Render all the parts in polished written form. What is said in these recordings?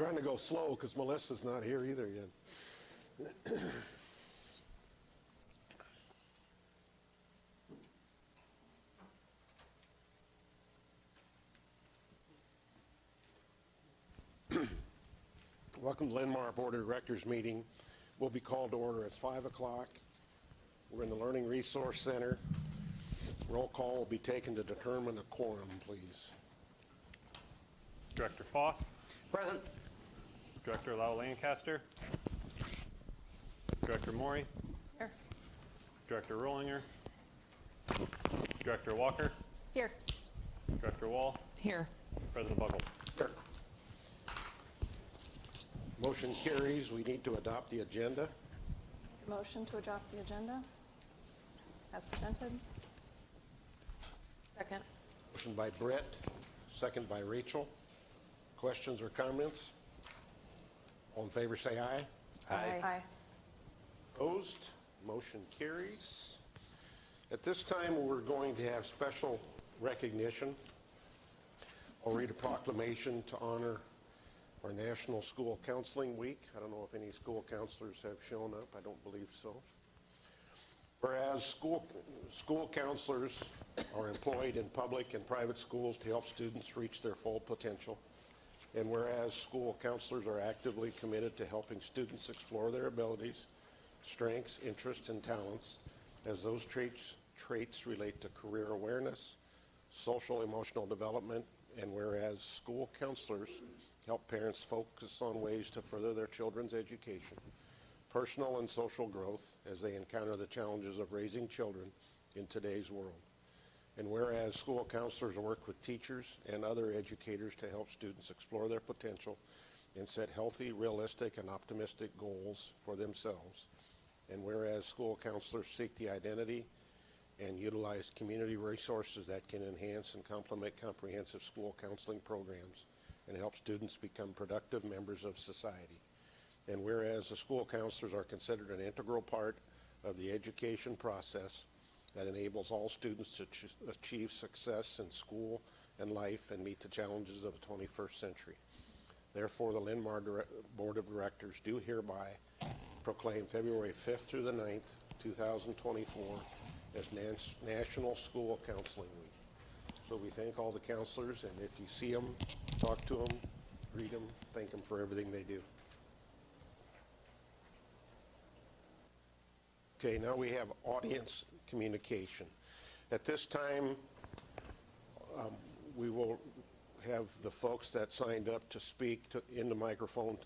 trying to go slow because Melissa's not here either yet. Welcome to Linn-Mar Board of Directors meeting. Will be called to order at 5 o'clock. We're in the Learning Resource Center. Roll call will be taken to determine a quorum, please. Director Foss. Present. Director Lau-Lancaster. Director Maury. Here. Director Rollinger. Director Walker. Here. Director Wall. Here. President Buckle. Here. Motion carries. We need to adopt the agenda. Motion to adopt the agenda as presented. Second. Motion by Brett, second by Rachel. Questions or comments? All in favor say aye. Aye. Opposed? Motion carries. At this time, we're going to have special recognition. I'll read a proclamation to honor our National School Counseling Week. I don't know if any school counselors have shown up. I don't believe so. Whereas school counselors are employed in public and private schools to help students reach their full potential. And whereas school counselors are actively committed to helping students explore their abilities, strengths, interests, and talents, as those traits relate to career awareness, social emotional development, and whereas school counselors help parents focus on ways to further their children's education, personal and social growth as they encounter the challenges of raising children in today's world. And whereas school counselors work with teachers and other educators to help students explore their potential and set healthy, realistic, and optimistic goals for themselves. And whereas school counselors seek the identity and utilize community resources that can enhance and complement comprehensive school counseling programs and help students become productive members of society. And whereas the school counselors are considered an integral part of the education process that enables all students to achieve success in school and life and meet the challenges of the 21st century. Therefore, the Linn-Mar Board of Directors do hereby proclaim February 5th through the 9th, 2024 as National School Counseling Week. So we thank all the counselors, and if you see them, talk to them, greet them, thank them for everything they do. Okay, now we have audience communication. At this time, we will have the folks that signed up to speak in the microphone.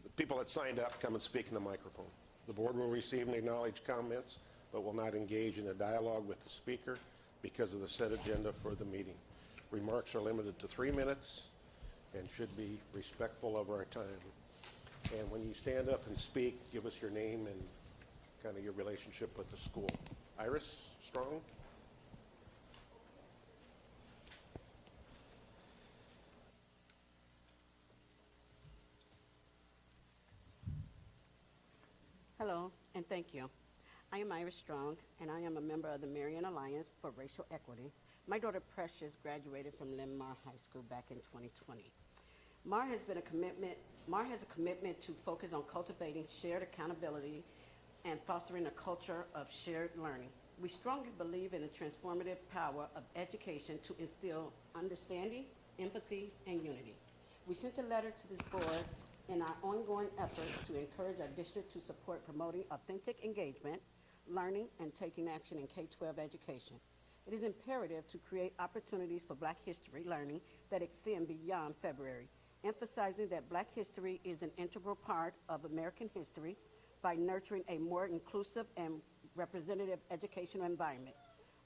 The people that signed up come and speak in the microphone. The board will receive and acknowledge comments, but will not engage in a dialogue with the speaker because of the set agenda for the meeting. Remarks are limited to 3 minutes and should be respectful of our time. And when you stand up and speak, give us your name and kind of your relationship with the school. Iris Strong? Hello, and thank you. I am Iris Strong, and I am a member of the Marion Alliance for Racial Equity. My daughter Precious graduated from Linn-Mar High School back in 2020. Mar has a commitment to focus on cultivating shared accountability and fostering a culture of shared learning. We strongly believe in the transformative power of education to instill understanding, empathy, and unity. We sent a letter to this board in our ongoing efforts to encourage our district to support promoting authentic engagement, learning, and taking action in K-12 education. It is imperative to create opportunities for Black history learning that extend beyond February, emphasizing that Black history is an integral part of American history by nurturing a more inclusive and representative educational environment.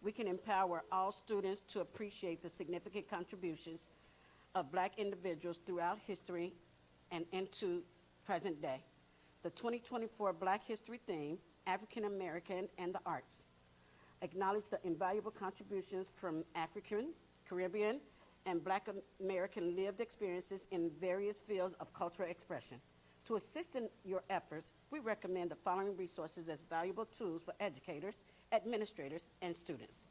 We can empower all students to appreciate the significant contributions of Black individuals throughout history and into present day. The 2024 Black History theme, African American and the Arts, acknowledge the invaluable contributions from African, Caribbean, and Black American lived experiences in various fields of cultural expression. To assist in your efforts, we recommend the following resources as valuable tools for educators, administrators, and students.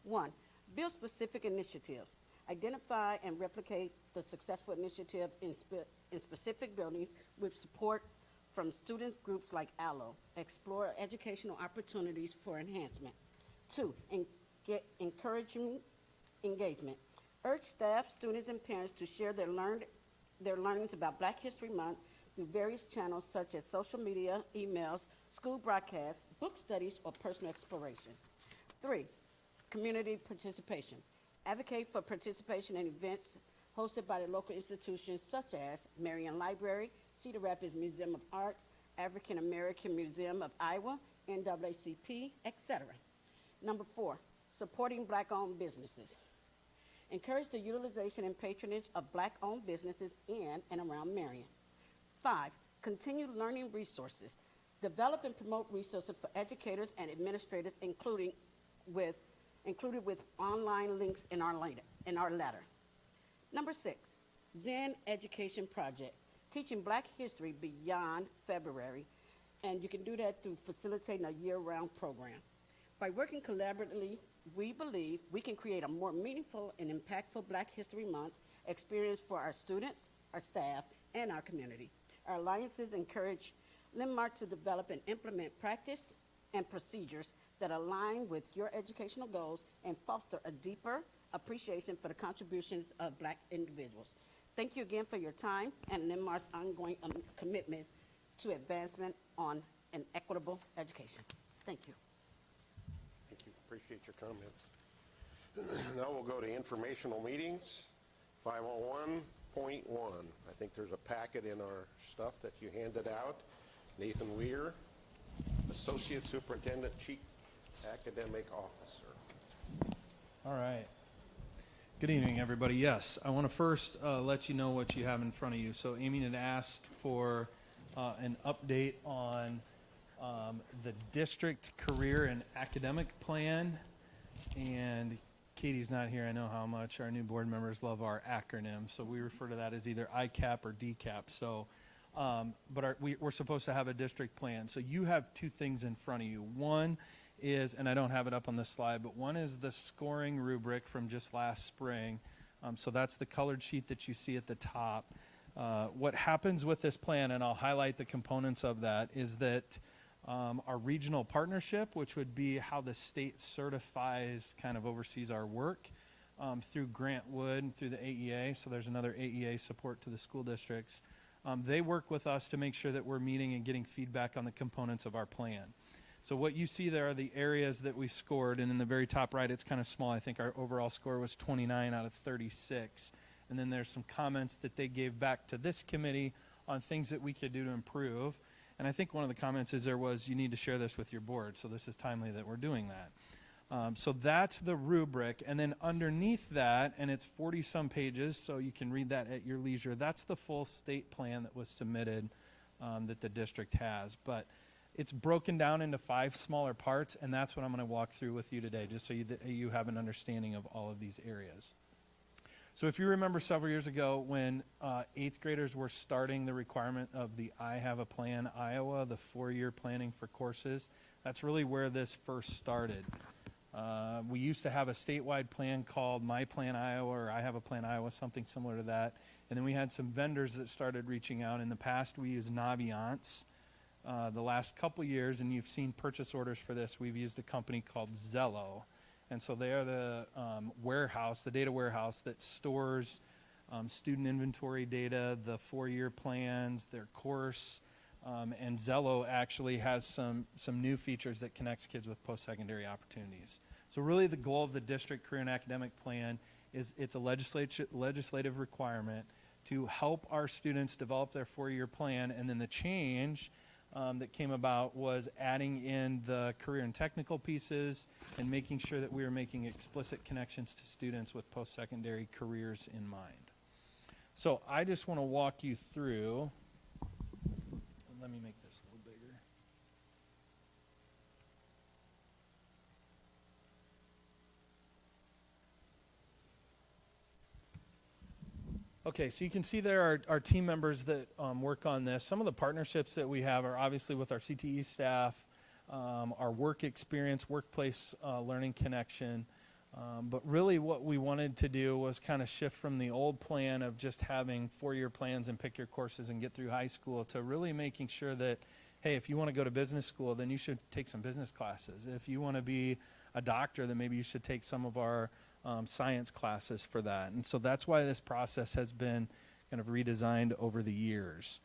1, build specific initiatives. Identify and replicate the successful initiative in specific buildings with support from students groups like ALLO. Explore educational opportunities for enhancement. 2, encouraging engagement. Urge staff, students, and parents to share their learnings about Black History Month through various channels such as social media, emails, school broadcasts, book studies, or personal exploration. 3, community participation. Advocate for participation in events hosted by the local institutions such as Marion Library, Cedar Rapids Museum of Art, African American Museum of Iowa, NAACP, etc. Number 4, supporting Black-owned businesses. Encourage the utilization and patronage of Black-owned businesses in and around Marion. 5, continue learning resources. Develop and promote resources for educators and administrators, included with online links in our letter. Number 6, Zen Education Project, teaching Black history beyond February, and you can do that through facilitating a year-round program. By working collaboratively, we believe we can create a more meaningful and impactful Black History Month experience for our students, our staff, and our community. Our alliances encourage Linn-Mar to develop and implement practice and procedures that align with your educational goals and foster a deeper appreciation for the contributions of Black individuals. Thank you again for your time and Linn-Mar's ongoing commitment to advancement on an equitable education. Thank you. Thank you. Appreciate your comments. Now we'll go to informational meetings. 501.1. I think there's a packet in our stuff that you handed out. Nathan Weir, Associate Superintendent, Chief Academic Officer. All right. Good evening, everybody. Yes, I want to first let you know what you have in front of you. So Amy had asked for an update on the district career and academic plan, and Katie's not here. I know how much our new board members love our acronym, so we refer to that as either ICAP or DCAP. So, but we're supposed to have a district plan. So you have two things in front of you. One is, and I don't have it up on this slide, but one is the scoring rubric from just last spring. So that's the colored sheet that you see at the top. What happens with this plan, and I'll highlight the components of that, is that our regional partnership, which would be how the state certifies, kind of oversees our work through Grant Wood and through the AEA. So there's another AEA support to the school districts. They work with us to make sure that we're meeting and getting feedback on the components of our plan. So what you see there are the areas that we scored, and in the very top right, it's kind of small. I think our overall score was 29 out of 36. And then there's some comments that they gave back to this committee on things that we could do to improve. And I think one of the comments is you need to share this with your board. So this is timely that we're doing that. So that's the rubric. And then underneath that, and it's 40-some pages, so you can read that at your leisure, that's the full state plan that was submitted that the district has. But it's broken down into 5 smaller parts, and that's what I'm going to walk through with you today, just so you have an understanding of all of these areas. So if you remember several years ago when 8th graders were starting the requirement of the I Have a Plan Iowa, the 4-year planning for courses, that's really where this first started. We used to have a statewide plan called My Plan Iowa, or I Have a Plan Iowa, something similar to that. And then we had some vendors that started reaching out. In the past, we used Naviance. The last couple years, and you've seen purchase orders for this, we've used a company called Zello. And so they are the warehouse, the data warehouse that stores student inventory data, the 4-year plans, their course, and Zello actually has some new features that connects kids with post-secondary opportunities. So really the goal of the district career and academic plan is it's a legislative requirement to help our students develop their 4-year plan, and then the change that came about was adding in the career and technical pieces and making sure that we were making explicit connections to students with post-secondary careers in mind. So I just want to walk you through, let me make this a little bigger. Okay, so you can see there are team members that work on this. Some of the partnerships that we have are obviously with our CTE staff, our work experience, workplace learning connection. But really what we wanted to do was kind of shift from the old plan of just having 4-year plans and pick your courses and get through high school to really making sure that, hey, if you want to go to business school, then you should take some business classes. If you want to be a doctor, then maybe you should take some of our science classes for that. And so that's why this process has been kind of redesigned over the years.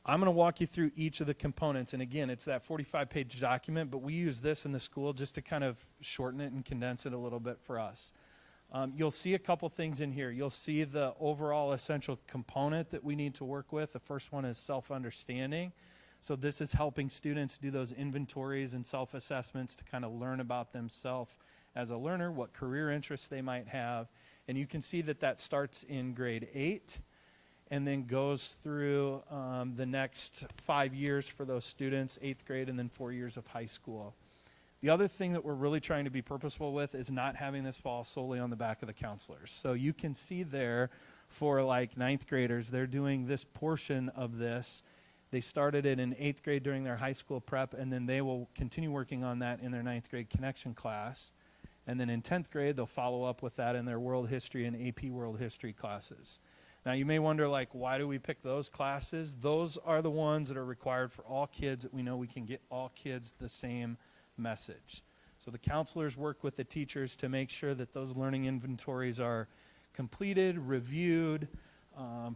I'm going to walk you through each of the components. And again, it's that 45-page document, but we use this in the school just to kind of shorten it and condense it a little bit for us. You'll see a couple things in here. You'll see the overall essential component that we need to work with. The first one is self-understanding. So this is helping students do those inventories and self-assessments to kind of learn about themselves as a learner, what career interests they might have. And you can see that that starts in grade 8 and then goes through the next 5 years for those students, 8th grade, and then 4 years of high school. The other thing that we're really trying to be purposeful with is not having this fall solely on the back of the counselors. So you can see there for like 9th graders, they're doing this portion of this. They started it in 8th grade during their high school prep, and then they will continue working on that in their 9th grade connection class. And then in 10th grade, they'll follow up with that in their world history and AP world history classes. Now, you may wonder, like, why do we pick those classes? Those are the ones that are required for all kids that we know we can get all kids the same message. So the counselors work with the teachers to make sure that those learning inventories are completed, reviewed.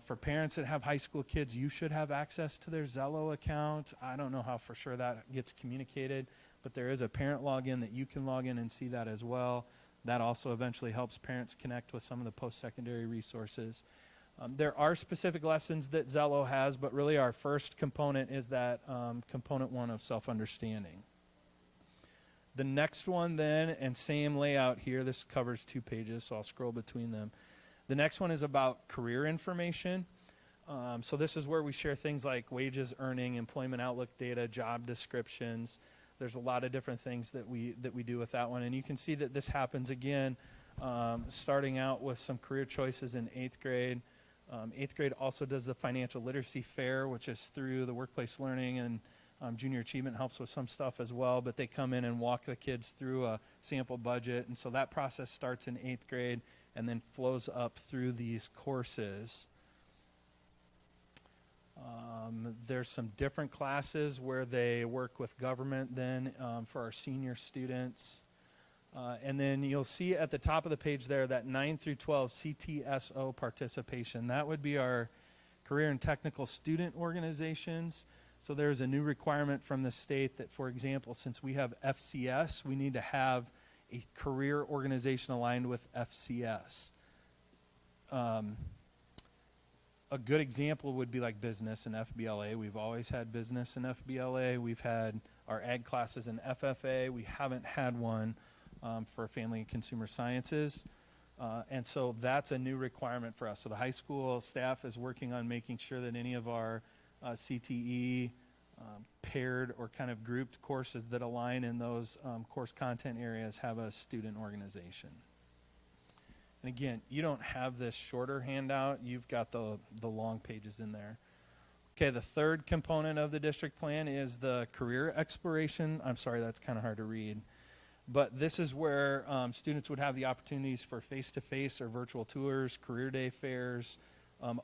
For parents that have high school kids, you should have access to their Zello account. I don't know how for sure that gets communicated, but there is a parent login that you can log in and see that as well. That also eventually helps parents connect with some of the post-secondary resources. There are specific lessons that Zello has, but really our first component is that component 1 of self-understanding. The next one then, and same layout here, this covers 2 pages, so I'll scroll between them. The next one is about career information. So this is where we share things like wages, earning, employment outlook data, job descriptions. There's a lot of different things that we do with that one. And you can see that this happens again, starting out with some career choices in 8th grade. 8th grade also does the financial literacy fair, which is through the workplace learning, and junior achievement helps with some stuff as well, but they come in and walk the kids through a sample budget. And so that process starts in 8th grade and then flows up through these courses. There's some different classes where they work with government then for our senior students. And then you'll see at the top of the page there that 9 through 12 CTSO participation. That would be our career and technical student organizations. So there's a new requirement from the state that, for example, since we have FCS, we need to have a career organization aligned with FCS. A good example would be like business and FBLA. We've always had business and FBLA. We've had our ag classes in FFA. We haven't had one for family and consumer sciences. And so that's a new requirement for us. So the high school staff is working on making sure that any of our CTE paired or kind of grouped courses that align in those course content areas have a student organization. And again, you don't have this shorter handout. You've got the long pages in there. Okay, the third component of the district plan is the career exploration. I'm sorry, that's kind of hard to read. But this is where students would have the opportunities for face-to-face or virtual tours, career day fairs,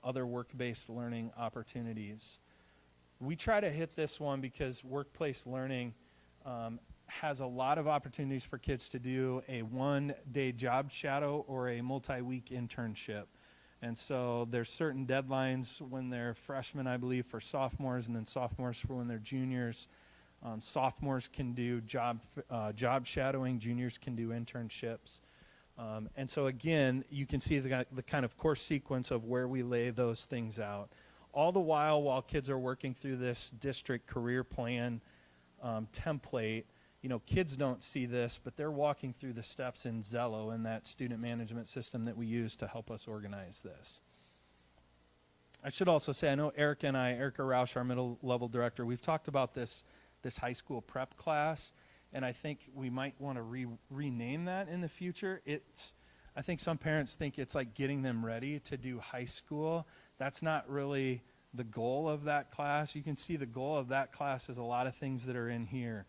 other work-based learning opportunities. We try to hit this one because workplace learning has a lot of opportunities for kids to do a one-day job shadow or a multi-week internship. And so there's certain deadlines when they're freshmen, I believe, for sophomores, and then sophomores for when they're juniors. Sophomores can do job shadowing, juniors can do internships. And so again, you can see the kind of course sequence of where we lay those things out. All the while kids are working through this district career plan template, you know, kids don't see this, but they're walking through the steps in Zello, in that student management system that we use to help us organize this. I should also say, I know Erica Rausch, our middle level director, we've talked about this high school prep class, and I think we might want to rename that in the future. I think some parents think it's like getting them ready to do high school. That's not really the goal of that class. You can see the goal of that class is a lot of things that are in here.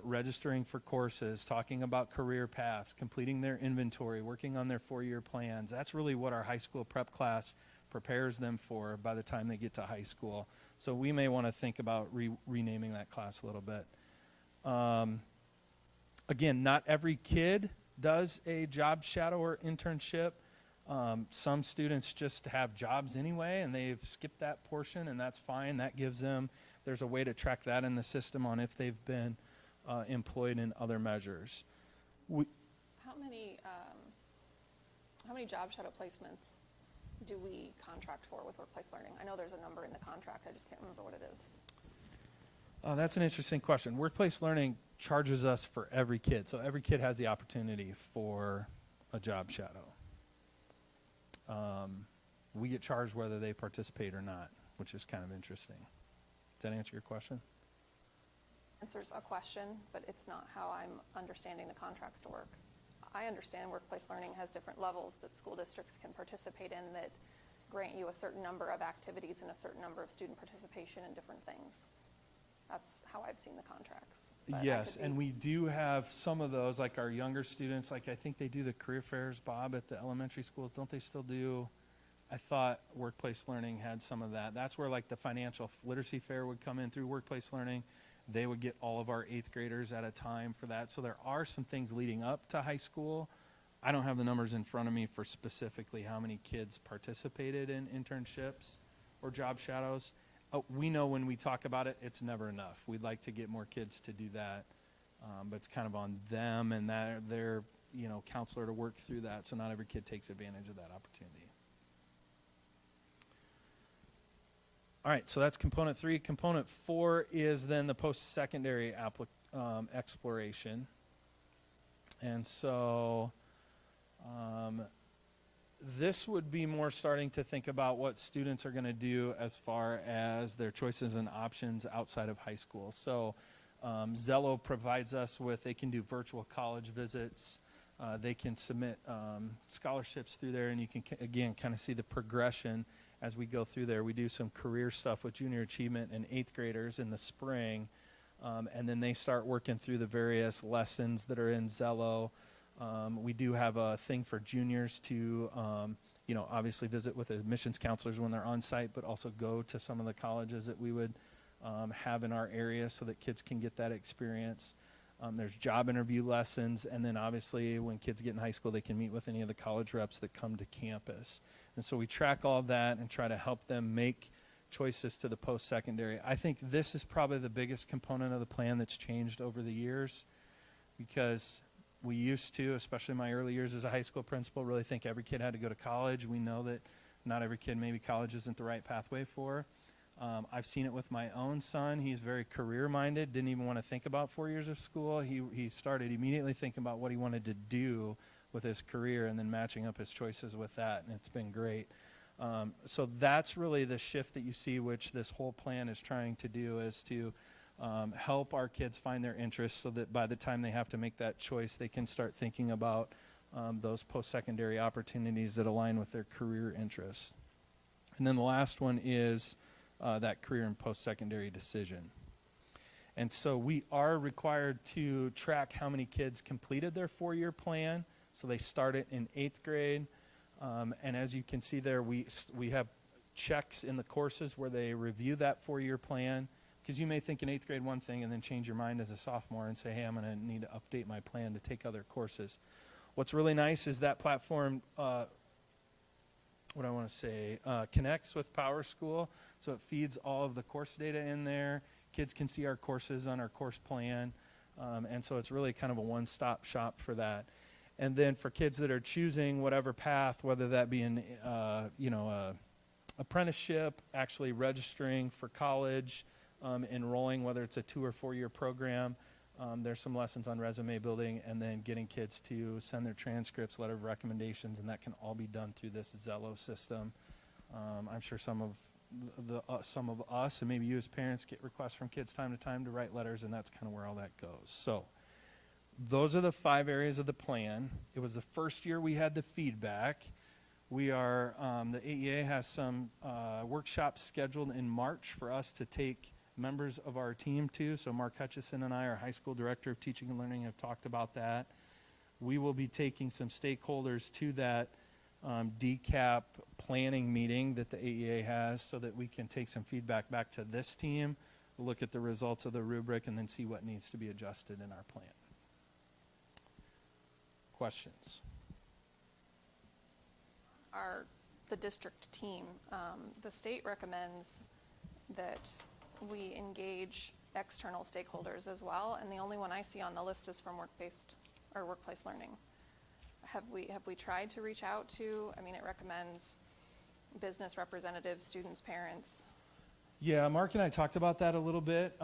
registering for courses, talking about career paths, completing their inventory, working on their 4-year plans. That's really what our high school prep class prepares them for by the time they get to high school. So we may want to think about renaming that class a little bit. Again, not every kid does a job shadow or internship. Some students just have jobs anyway, and they've skipped that portion, and that's fine. That gives them, there's a way to track that in the system on if they've been employed in other measures. How many job shadow placements do we contract for with workplace learning? I know there's a number in the contract. I just can't remember what it is. That's an interesting question. Workplace learning charges us for every kid. So every kid has the opportunity for a job shadow. We get charged whether they participate or not, which is kind of interesting. Does that answer your question? Answers a question, but it's not how I'm understanding the contracts to work. I understand workplace learning has different levels that school districts can participate in that grant you a certain number of activities and a certain number of student participation in different things. That's how I've seen the contracts. But Yes, and we do have some of those, like our younger students, like I think they do the career fairs, Bob, at the elementary schools. Don't they still do? I thought workplace learning had some of that. That's where like the financial literacy fair would come in through workplace learning. They would get all of our 8th graders at a time for that. So there are some things leading up to high school. I don't have the numbers in front of me for specifically how many kids participated in internships or job shadows. We know when we talk about it, it's never enough. We'd like to get more kids to do that, but it's kind of on them and their counselor to work through that. So not every kid takes advantage of that opportunity. All right, so that's component 3. Component 4 is then the post-secondary exploration. And so this would be more starting to think about what students are going to do as far as their choices and options outside of high school. So Zello provides us with, they can do virtual college visits. They can submit scholarships through there, and you can, again, kind of see the progression as we go through there. We do some career stuff with junior achievement and 8th graders in the spring, and then they start working through the various lessons that are in Zello. We do have a thing for juniors to, obviously visit with admissions counselors when they're on site, but also go to some of the colleges that we would have in our area so that kids can get that experience. There's job interview lessons, and then obviously when kids get in high school, they can meet with any of the college reps that come to campus. And so we track all of that and try to help them make choices to the post-secondary. I think this is probably the biggest component of the plan that's changed over the years, because we used to, especially in my early years as a high school principal, really think every kid had to go to college. We know that not every kid, maybe college isn't the right pathway for. I've seen it with my own son. He's very career-minded, didn't even want to think about 4 years of school. He started immediately thinking about what he wanted to do with his career and then matching up his choices with that, and it's been great. So that's really the shift that you see, which this whole plan is trying to do, is to help our kids find their interests so that by the time they have to make that choice, they can start thinking about those post-secondary opportunities that align with their career interests. And then the last one is that career and post-secondary decision. And so we are required to track how many kids completed their 4-year plan. So they start it in 8th grade. And as you can see there, we have checks in the courses where they review that 4-year plan. Because you may think in 8th grade one thing and then change your mind as a sophomore and say, hey, I'm going to need to update my plan to take other courses. What's really nice is that platform, connects with PowerSchool. So it feeds all of the course data in there. Kids can see our courses on our course plan. And so it's really kind of a one-stop shop for that. And then for kids that are choosing whatever path, whether that be an apprenticeship, actually registering for college, enrolling, whether it's a 2 or 4 year program, there's some lessons on resume building, and then getting kids to send their transcripts, letter of recommendations, and that can all be done through this Zello system. I'm sure some of us, and maybe you as parents, get requests from kids time to time to write letters, and that's kind of where all that goes. So those are the 5 areas of the plan. It was the first year we had the feedback. We are, the AEA has some workshops scheduled in March for us to take members of our team too. So Mark Hutchison and I, our high school director of teaching and learning, have talked about that. We will be taking some stakeholders to that DCAP planning meeting that the AEA has so that we can take some feedback back to this team, look at the results of the rubric, and then see what needs to be adjusted in our plan. Questions? The district team, the state recommends that we engage external stakeholders as well, and the only one I see on the list is from work-based or workplace learning. Have we tried to reach out to, I mean, it recommends business representatives, students, parents. Yeah, Mark and I talked about that a little bit.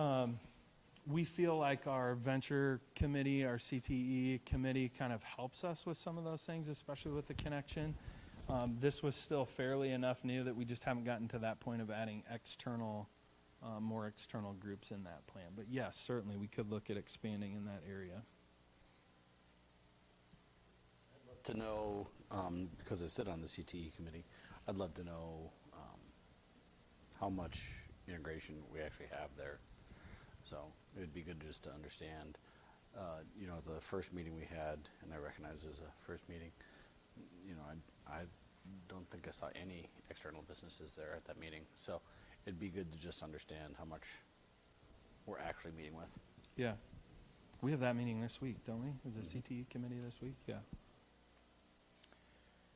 We feel like our venture committee, our CTE committee kind of helps us with some of those things, especially with the connection. This was still fairly enough new that we just haven't gotten to that point of adding external, more external groups in that plan. But yes, certainly we could look at expanding in that area. To know, because I sit on the CTE committee, I'd love to know how much integration we actually have there. So it would be good just to understand, you know, the first meeting we had, and I recognize it as a first meeting, you know, I don't think I saw any external businesses there at that meeting. So it'd be good to just understand how much we're actually meeting with. Yeah. We have that meeting this week, don't we? Is the CTE committee this week? Yeah.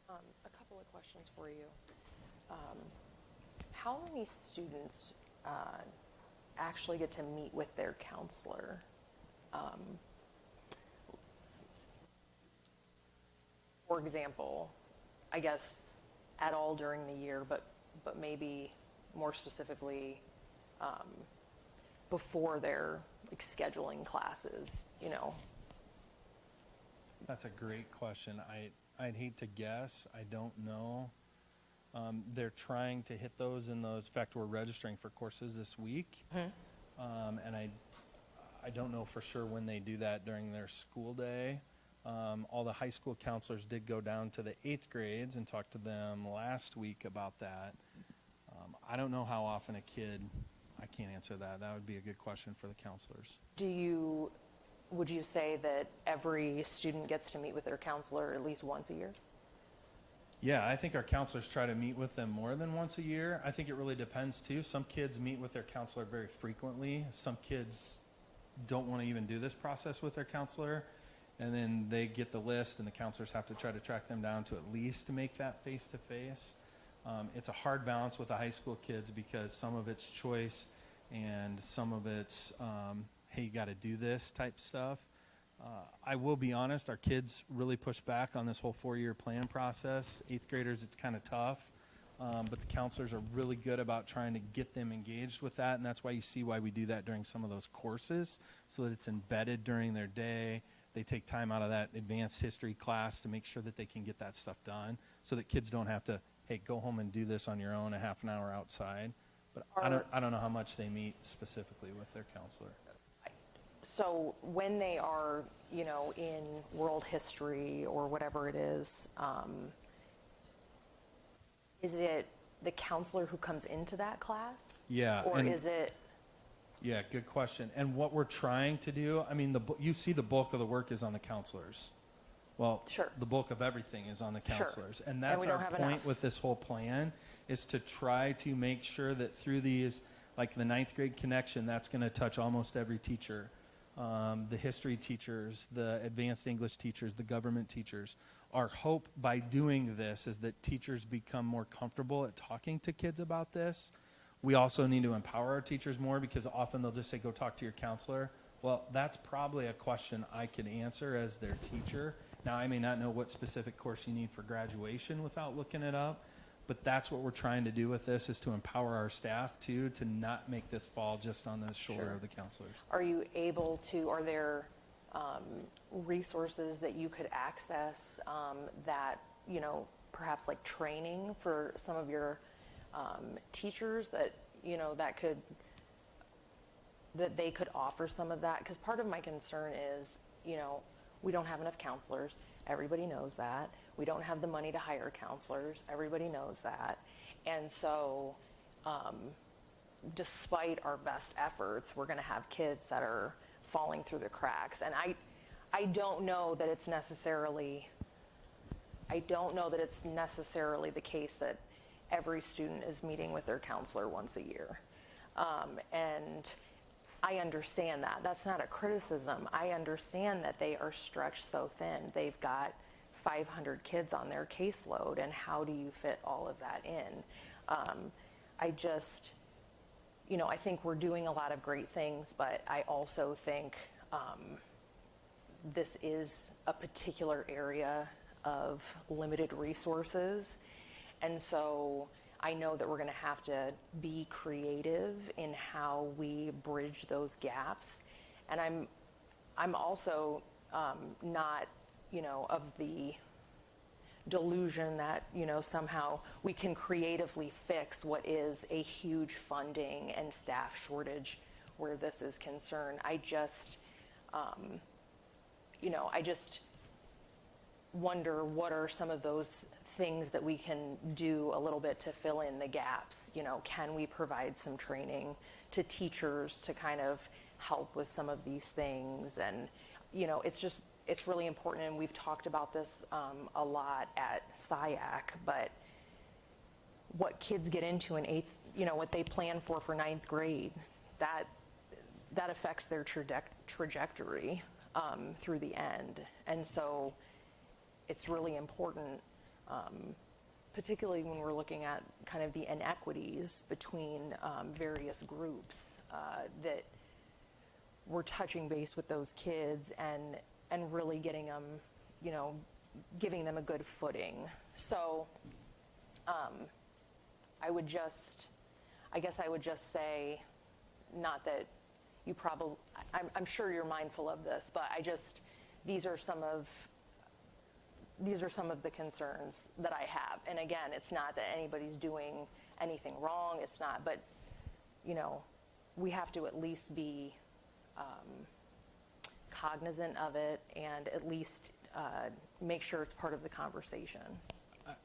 A couple of questions for you. How many students actually get to meet with their counselor? For example, I guess at all during the year, but maybe more specifically before they're like scheduling classes, you know? That's a great question. I'd hate to guess. I don't know. They're trying to hit those in those. In fact, we're registering for courses this week. And I don't know for sure when they do that during their school day. All the high school counselors did go down to the 8th grades and talk to them last week about that. I don't know how often a kid, I can't answer that. That would be a good question for the counselors. Would you say that every student gets to meet with their counselor at least once a year? Yeah, I think our counselors try to meet with them more than once a year. I think it really depends too. Some kids meet with their counselor very frequently. Some kids don't want to even do this process with their counselor. And then they get the list and the counselors have to try to track them down to at least make that face-to-face. It's a hard balance with the high school kids because some of it's choice and some of it's, hey, you got to do this type stuff. I will be honest, our kids really push back on this whole 4-year plan process. 8th graders, it's kind of tough, but the counselors are really good about trying to get them engaged with that, and that's why you see why we do that during some of those courses, so that it's embedded during their day. They take time out of that advanced history class to make sure that they can get that stuff done, so that kids don't have to, hey, go home and do this on your own a half an hour outside. But I don't know how much they meet specifically with their counselor. So when they are, you know, in world history or whatever it is it the counselor who comes into that class? Yeah. Or is it? Yeah, good question. And what we're trying to do, I mean, you see the bulk of the work is on the counselors. Well, Sure. the bulk of everything is on the Sure. counselors. And And that's we don't our have point enough. with this whole plan, is to try to make sure that through these, like the 9th grade connection, that's going to touch almost every teacher. The history teachers, the advanced English teachers, the government teachers. Our hope by doing this is that teachers become more comfortable at talking to kids about this. We also need to empower our teachers more because often they'll just say, go talk to your counselor. Well, that's probably a question I could answer as their teacher. Now, I may not know what specific course you need for graduation without looking it up, but that's what we're trying to do with this, is to empower our staff too, to not make this fall just on the shoulder Sure. of the counselors. Are you able to, are there resources that you could access that, you know, perhaps like training for some of your teachers that, you know, that they could offer some of that? Because part of my concern is, you know, we don't have enough counselors. Everybody knows that. We don't have the money to hire counselors. Everybody knows that. And so despite our best efforts, we're going to have kids that are falling through the cracks. And I don't know that it's necessarily the case that every student is meeting with their counselor once a year. And I understand that. That's not a criticism. I understand that they are stretched so thin. They've got 500 kids on their caseload, and how do you fit all of that in? I just, I think we're doing a lot of great things, but I also think this is a particular area of limited resources. And so I know that we're going to have to be creative in how we bridge those gaps. And I'm also not, of the delusion that, somehow we can creatively fix what is a huge funding and staff shortage where this is concerned. I just wonder what are some of those things that we can do a little bit to fill in the gaps. Can we provide some training to teachers to kind of help with some of these things? And, it's really important, and we've talked about this a lot at SIAC, but what kids get into in eighth, what they plan for ninth grade, that affects their trajectory through the end. And so it's really important, particularly when we're looking at kind of the inequities between various groups, that we're touching base with those kids and really getting them, giving them a good footing. So I guess I would just say, not that you probably, I'm sure you're mindful of this, but these are some of the concerns that I have. And again, it's not that anybody's doing anything wrong. It's not, but, we have to at least be cognizant of it and at least make sure it's part of the conversation.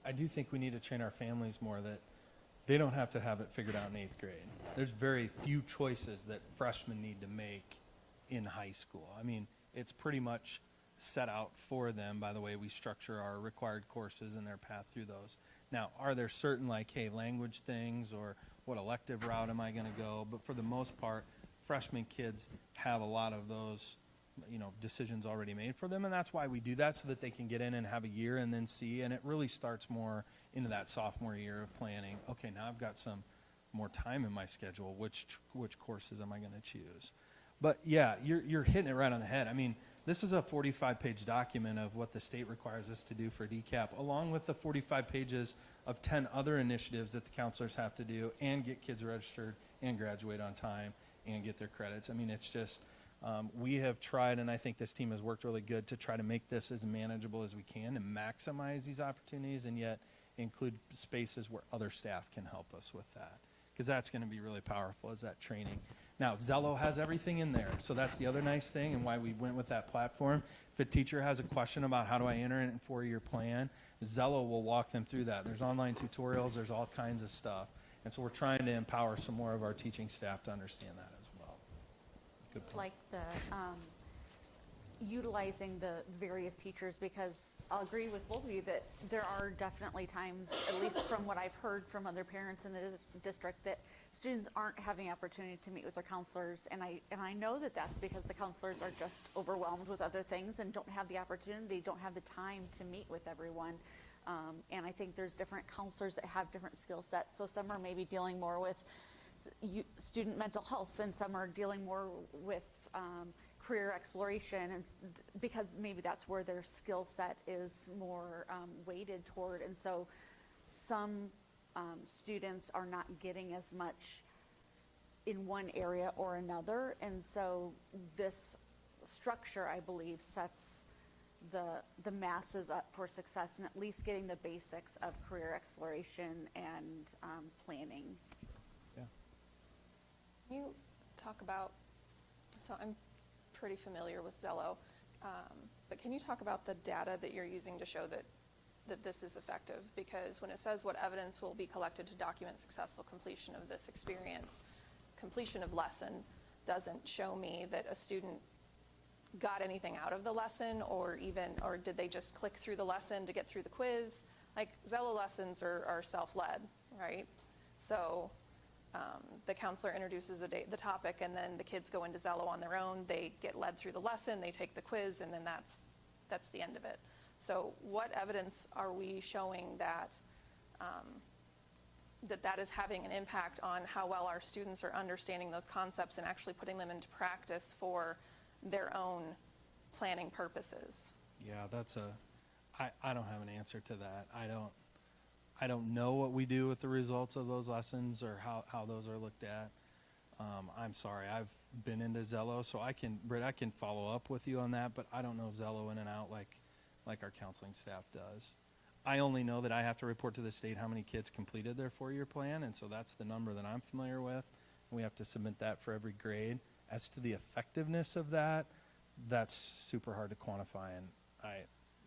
I do think we need to train our families more that they don't have to have it figured out in 8th grade. There's very few choices that freshmen need to make in high school. I mean, it's pretty much set out for them by the way we structure our required courses and their path through those. Now, are there certain language things or what elective route am I going to go? But for the most part, freshman kids have a lot of those decisions already made for them, and that's why we do that, so that they can get in and have a year and then see, and it really starts more into that sophomore year of planning. Okay, now I've got some more time in my schedule. Which courses am I going to choose? But yeah, you're hitting it right on the head. I mean, this is a 45-page document of what the state requires us to do for DCAP, along with the 45 pages of 10 other initiatives that the counselors have to do and get kids registered and graduate on time and get their credits. I mean, it's just, we have tried, and I think this team has worked really good to try to make this as manageable as we can and maximize these opportunities, and yet include spaces where other staff can help us with that. Because that's going to be really powerful, is that training. Now, Zello has everything in there, so that's the other nice thing and why we went with that platform. If a teacher has a question about how do I enter it in 4-year plan, Zello will walk them through that. There's online tutorials, there's all kinds of stuff. And so we're trying to empower some more of our teaching staff to understand that as well. Good point. Like the utilizing the various teachers, because I'll agree with both of you that there are definitely times, at least from what I've heard from other parents in the district, that students aren't having opportunity to meet with their counselors, and I know that that's because the counselors are just overwhelmed with other things and don't have the opportunity, don't have the time to meet with everyone. And I think there's different counselors that have different skill sets. So some are maybe dealing more with student mental health, and some are dealing more with career exploration, and because maybe that's where their skill set is more weighted toward. And so some students are not getting as much in one area or another. And so this structure, I believe, sets the masses up for success, and at least getting the basics of career exploration and planning. Yeah. Can you talk about, so I'm pretty familiar with Zello, but can you talk about the data that you're using to show that this is effective? Because when it says what evidence will be collected to document successful completion of this experience, completion of lesson doesn't show me that a student got anything out of the lesson, or did they just click through the lesson to get through the quiz? Like, Zello lessons are self-led, right? So the counselor introduces the topic, and then the kids go into Zello on their own. They get led through the lesson, they take the quiz, and then that's the end of it. So what evidence are we showing that that is having an impact on how well our students are understanding those concepts and actually putting them into practice for their own planning purposes? Yeah, I don't have an answer to that. I don't know what we do with the results of those lessons or how those are looked at. I'm sorry, I've been into Zello, so Britt, I can follow up with you on that, but I don't know Zello in and out like our counseling staff does. I only know that I have to report to the state how many kids completed their 4-year plan, and so that's the number that I'm familiar with. We have to submit that for every grade. As to the effectiveness of that, that's super hard to quantify, and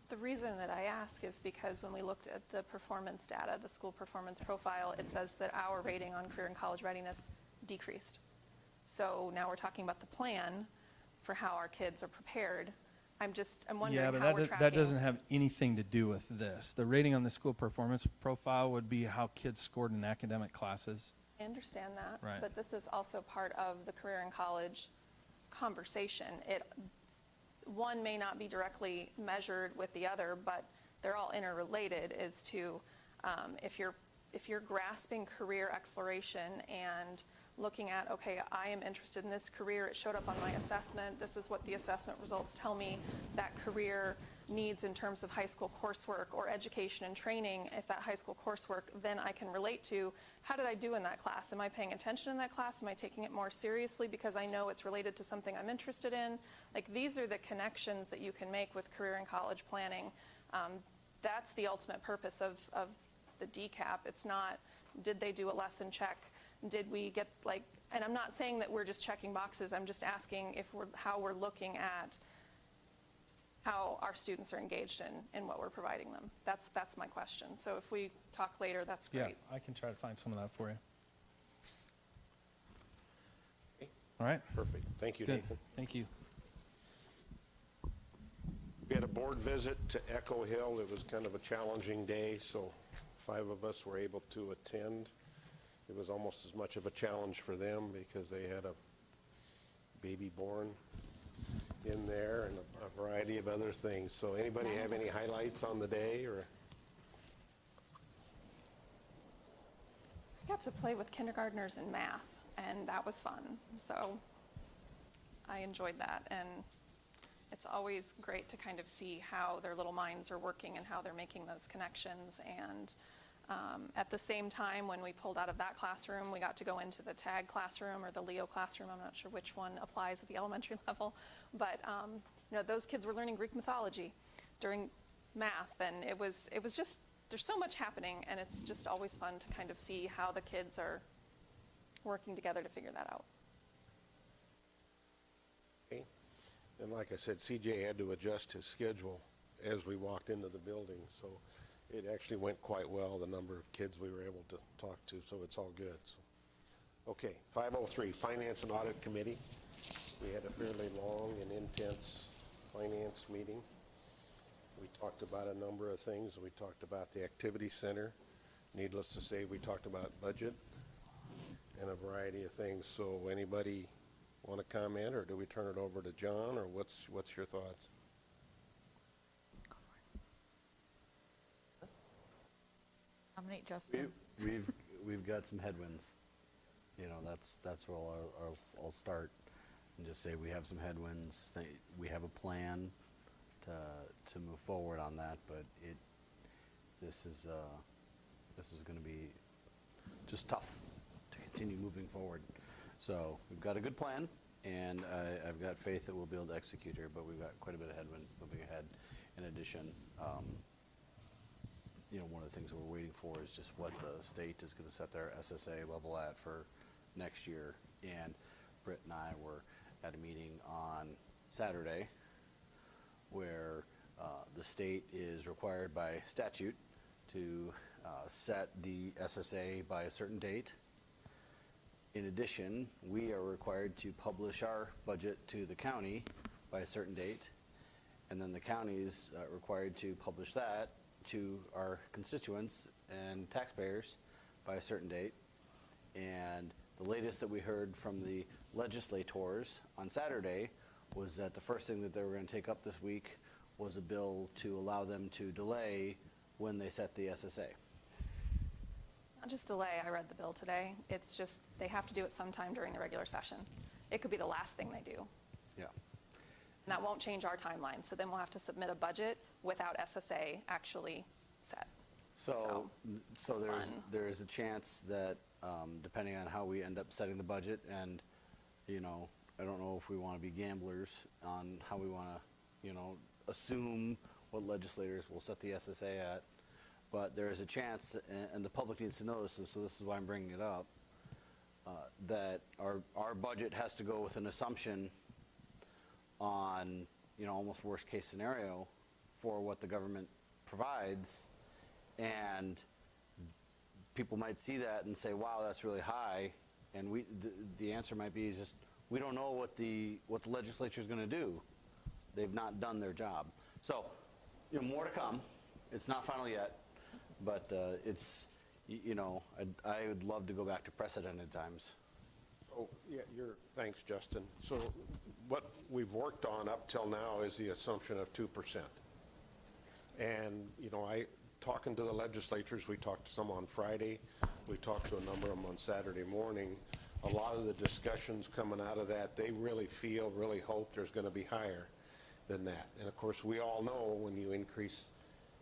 The reason that I ask is because when we looked at the performance data, the school performance profile, it says that our rating on career and college readiness decreased. So now we're talking about the plan for how our kids are prepared. I'm wondering yeah, but how we're tracking. that doesn't have anything to do with this. The rating on the school performance profile would be how kids scored in academic classes. I understand that, Right. but this is also part of the career and college conversation. One may not be directly measured with the other, but they're all interrelated as to if you're grasping career exploration and looking at, okay, I am interested in this career, it showed up on my assessment, this is what the assessment results tell me that career needs in terms of high school coursework or education and training. If that high school coursework, then I can relate to, how did I do in that class? Am I paying attention in that class? Am I taking it more seriously because I know it's related to something I'm interested in? Like, these are the connections that you can make with career and college planning. That's the ultimate purpose of the DCAP. It's not, did they do a lesson check? Did we get, and I'm not saying that we're just checking boxes, I'm just asking how we're looking at how our students are engaged in what we're providing them. That's my question. So if we talk later, that's great. Yeah, I can try to find some of that for you. Okay. All right. Perfect. Thank you, Good. Nathan. Thank you. We had a board visit to Echo Hill. It was kind of a challenging day, so 5 of us were able to attend. It was almost as much of a challenge for them because they had a baby born in there and a variety of other things. So anybody have any highlights on the day? Or I got to play with kindergartners in math, and that was fun. So I enjoyed that, and it's always great to kind of see how their little minds are working and how they're making those connections. And at the same time, when we pulled out of that classroom, we got to go into the TAG classroom or the Leo classroom. I'm not sure which one applies at the elementary level, but those kids were learning Greek mythology during math, and it was just, there's so much happening, and it's just always fun to kind of see how the kids are working together to figure that out. okay. And like I said, CJ had to adjust his schedule as we walked into the building, so it actually went quite well, the number of kids we were able to talk to, so it's all good. So. Okay, 503, Finance and Audit Committee. We had a fairly long and intense finance meeting. We talked about a number of things. We talked about the activity center. Needless to say, we talked about budget and a variety of things. So anybody want to comment, or do we turn it over to John, or what's your thoughts? Nominate Justin. We've got some headwinds. That's where I'll start and just say we have some headwinds. We have a plan to move forward on that, but this is going to be just tough to continue moving forward. So we've got a good plan, and I've got faith that we'll be able to execute here, but we've got quite a bit of headwind moving ahead. In addition, one of the things that we're waiting for is just what the state is going to set their SSA level at for next year. And Britt and I were at a meeting on Saturday where the state is required by statute to set the SSA by a certain date. In addition, we are required to publish our budget to the county by a certain date, and then the county is required to publish that to our constituents and taxpayers by a certain date. And the latest that we heard from the legislators on Saturday was that the first thing that they were going to take up this week was a bill to allow them to delay when they set the SSA. Not just delay, I read the bill today. It's just they have to do it sometime during the regular session. It could be the last thing they do. Yeah. And that won't change our timeline. So then we'll have to submit a budget without SSA actually set. So fun. there is a chance that depending on how we end up setting the budget, and I don't know if we want to be gamblers on how we want to assume what legislators will set the SSA at, but there is a chance, and the public needs to know this, and so this is why I'm bringing it up, that our budget has to go with an assumption on almost worst case scenario for what the government provides, and people might see that and say, wow, that's really high, and the answer might be just we don't know what the legislature is going to do. They've not done their job. So more to come. It's not final yet, but it's I would love to go back to precedented times. So, yeah, thanks, Justin. So what we've worked on up till now is the assumption of 2%. And, talking to the legislators, we talked to some on Friday, we talked to a number of them on Saturday morning. A lot of the discussions coming out of that, they really hope there's going to be higher than that. And of course, we all know when you increase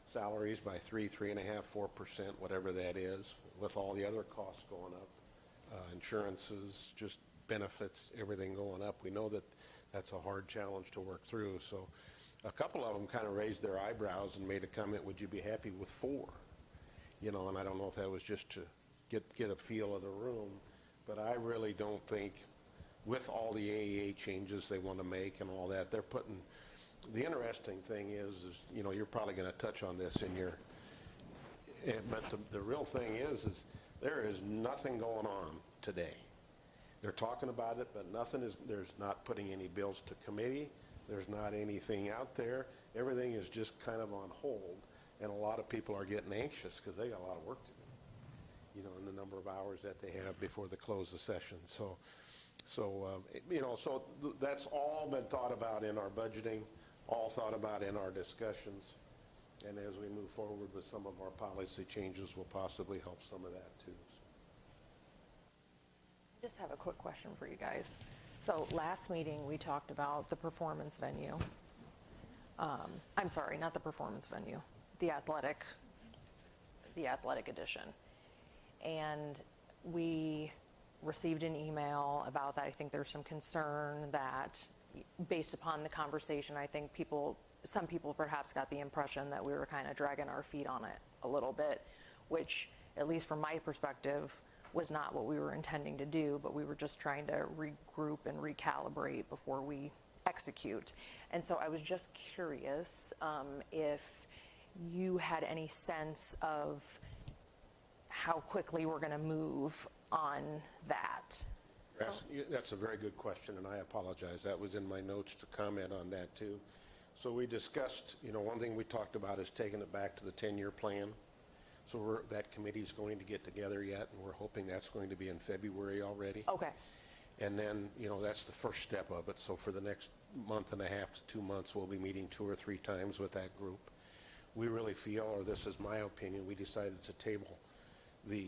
salaries by 3.5%, 4%, whatever that is, with all the other costs going up, insurances, just benefits, everything going up, we know that that's a hard challenge to work through. So a couple of them kind of raised their eyebrows and made a comment, would you be happy with 4? And I don't know if that was just to get a feel of the room, but I really don't think with all the AEA changes they want to make and all that, they're putting, the interesting thing is you're probably going to touch on this in your, but the real thing is there is nothing going on today. They're talking about it, but there's not putting any bills to committee. There's not anything out there. Everything is just kind of on hold, and a lot of people are getting anxious because they got a lot of work to do, in the number of hours that they have before the close of session. So that's all been thought about in our budgeting, all thought about in our discussions, and as we move forward with some of our policy changes, we'll possibly help some of that too. I just have a quick question for you guys. So last meeting, we talked about the performance venue. I'm sorry, not the performance venue, the athletic edition. And we received an email about that. I think there's some concern that based upon the conversation, I think some people perhaps got the impression that we were kind of dragging our feet on it a little bit, which at least from my perspective was not what we were intending to do, but we were just trying to regroup and recalibrate before we execute. And so I was just curious if you had any sense of how quickly we're going to move on that. Yes, that's a very good question, and I apologize. That was in my notes to comment on that too. So we discussed, one thing we talked about is taking it back to the 10-year plan. So that committee's going to get together yet, and we're hoping that's going to be in February already. Okay. And then, that's the first step of it. So for the next month and a half to 2 months, we'll be meeting 2 or 3 times with that group. We really feel, or this is my opinion, we decided to table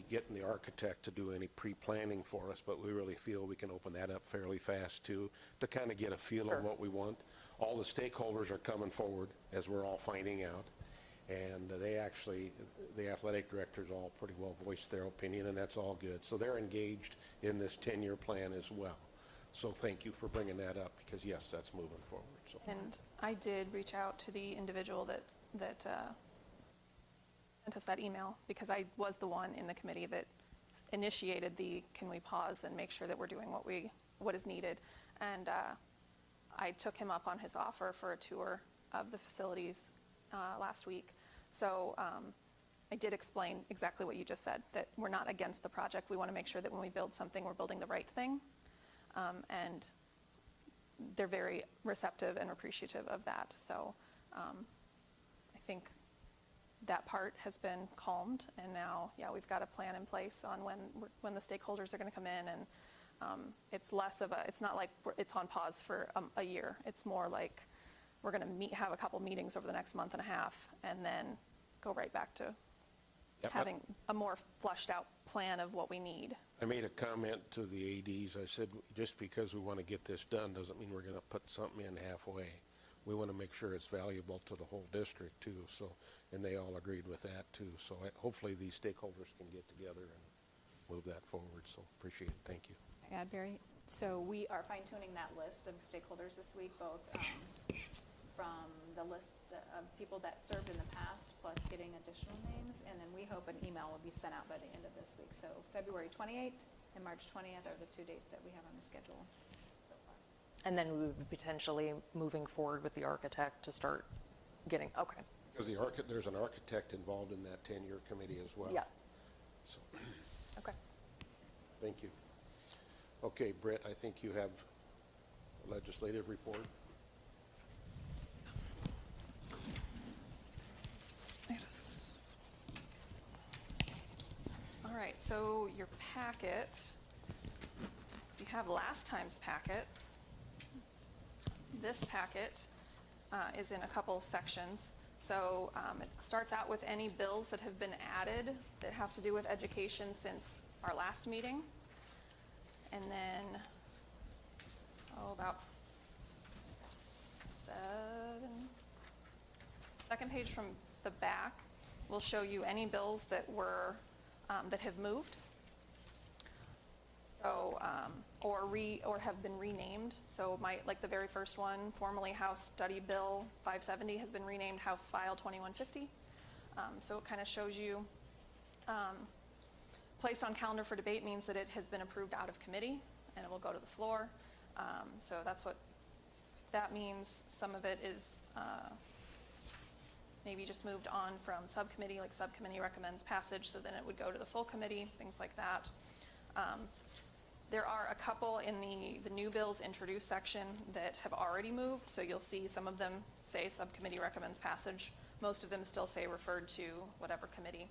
getting the architect to do any pre-planning for us, but we really feel we can open that up fairly fast too, to kind of get a feel of what we want. All the stakeholders are coming forward, as we're all finding out. And the athletic directors all pretty well voiced their opinion, and that's all good. So they're engaged in this 10-year plan as well. So thank you for bringing that up, because yes, that's moving forward. So. And I did reach out to the individual that sent us that email, because I was the one in the committee that initiated can we pause and make sure that we're doing what is needed. And I took him up on his offer for a tour of the facilities last week. So I did explain exactly what you just said, that we're not against the project. We want to make sure that when we build something, we're building the right thing. And they're very receptive and appreciative of that. So I think that part has been calmed, and now, yeah, we've got a plan in place on when the stakeholders are going to come in, and it's less of it's not like it's on pause for a year. It's more like we're going to have a couple meetings over the next month and a half, and then go right back to having a more fleshed out plan of what we need. I made a comment to the ADs. I said, just because we want to get this done doesn't mean we're going to put something in halfway. We want to make sure it's valuable to the whole district too. So, and they all agreed with that too. So hopefully these stakeholders can get together and move that forward. So appreciate it. Thank you. Add, Barry. So we are fine-tuning that list of stakeholders this week, both from the list of people that served in the past, plus getting additional names, and then we hope an email will be sent out by the end of this week. So February 28th and March 20th are the 2 dates that we have on the schedule so far. And then we would be potentially moving forward with the architect to start getting, okay. Because there's an architect involved in that 10-year committee as well. Yeah. So, Okay. thank you. Okay, Britt, I think you have a legislative report. All right, so your packet, you have last time's packet. This packet is in a couple sections. So it starts out with any bills that have been added that have to do with education since our last meeting. And then, about 7. Second page from the back will show you any bills that were that have moved, so or have been renamed. So like the very first one, formerly House Study Bill 570, has been renamed House File 2150. So it kind of shows you. Placed on calendar for debate means that it has been approved out of committee and it will go to the floor. So that's what that means. Some of it is maybe just moved on from subcommittee, like subcommittee recommends passage, so then it would go to the full committee, things like that. There are a couple in the new bills introduced section that have already moved, so you'll see some of them say subcommittee recommends passage. Most of them still say referred to whatever committee.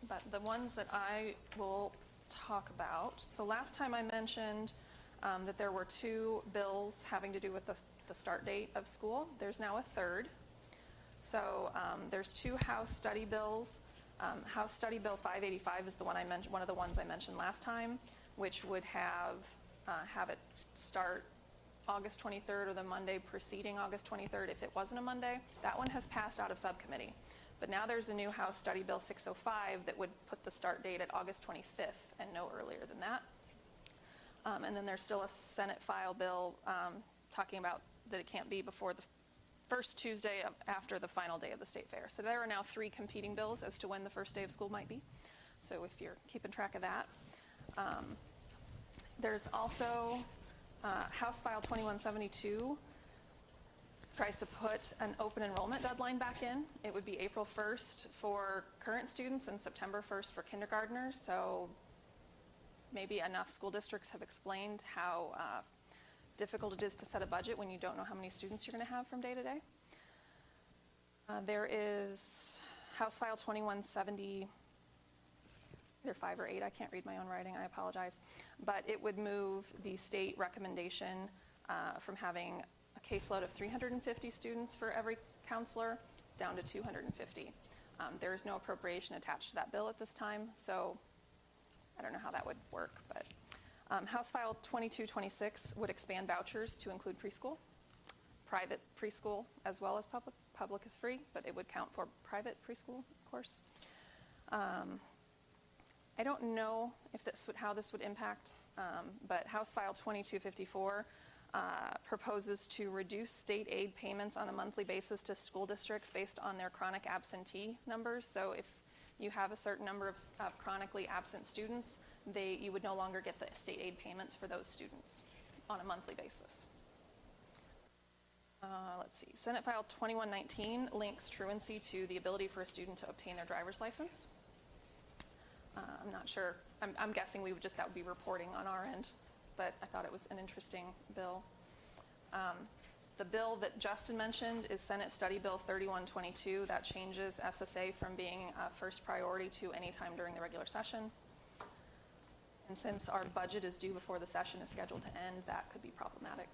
But the ones that I will talk about, so last time I mentioned that there were 2 bills having to do with the start date of school. There's now a third. So there's 2 House study bills. House Study Bill 585 is the one I mentioned, one of the ones I mentioned last time, which would have it start August 23rd or the Monday preceding August 23rd if it wasn't a Monday. That one has passed out of subcommittee. But now there's a new House Study Bill 605 that would put the start date at August 25th and no earlier than that. And then there's still a Senate file bill talking about that it can't be before the first Tuesday after the final day of the state fair. So there are now 3 competing bills as to when the first day of school might be. So if you're keeping track of that. There's also House File 2172 tries to put an open enrollment deadline back in. It would be April 1st for current students and September 1st for kindergartners. So maybe enough school districts have explained how difficult it is to set a budget when you don't know how many students you're going to have from day to day. There is House File 2170, either 5 or 8, I can't read my own writing, I apologize. But it would move the state recommendation from having a caseload of 350 students for every counselor down to 250. There is no appropriation attached to that bill at this time, so I don't know how that would work, but House File 2226 would expand vouchers to include preschool, private preschool as well as public. Public is free, but it would count for private preschool, of course. I don't know if how this would impact, but House File 2254 proposes to reduce state aid payments on a monthly basis to school districts based on their chronic absentee numbers. So if you have a certain number of chronically absent students, you would no longer get the state aid payments for those students on a monthly basis. Let's see, Senate File 2119 links truancy to the ability for a student to obtain their driver's license. I'm not sure, I'm guessing that would be reporting on our end, but I thought it was an interesting bill. The bill that Justin mentioned is Senate Study Bill 3122. That changes SSA from being a first priority to any time during the regular session. And since our budget is due before the session is scheduled to end, that could be problematic.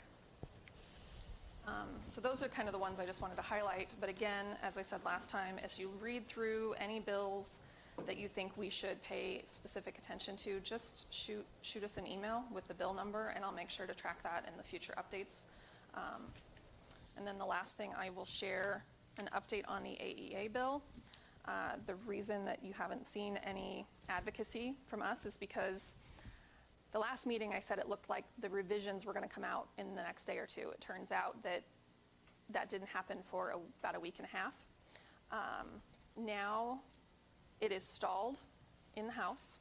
So those are kind of the ones I just wanted to highlight. But again, as I said last time, as you read through any bills that you think we should pay specific attention to, just shoot us an email with the bill number, and I'll make sure to track that in the future updates. And then the last thing, I will share an update on the AEA bill. The reason that you haven't seen any advocacy from us is because the last meeting I said it looked like the revisions were going to come out in the next day or two. It turns out that that didn't happen for about a week and a half. Now it is stalled in the House.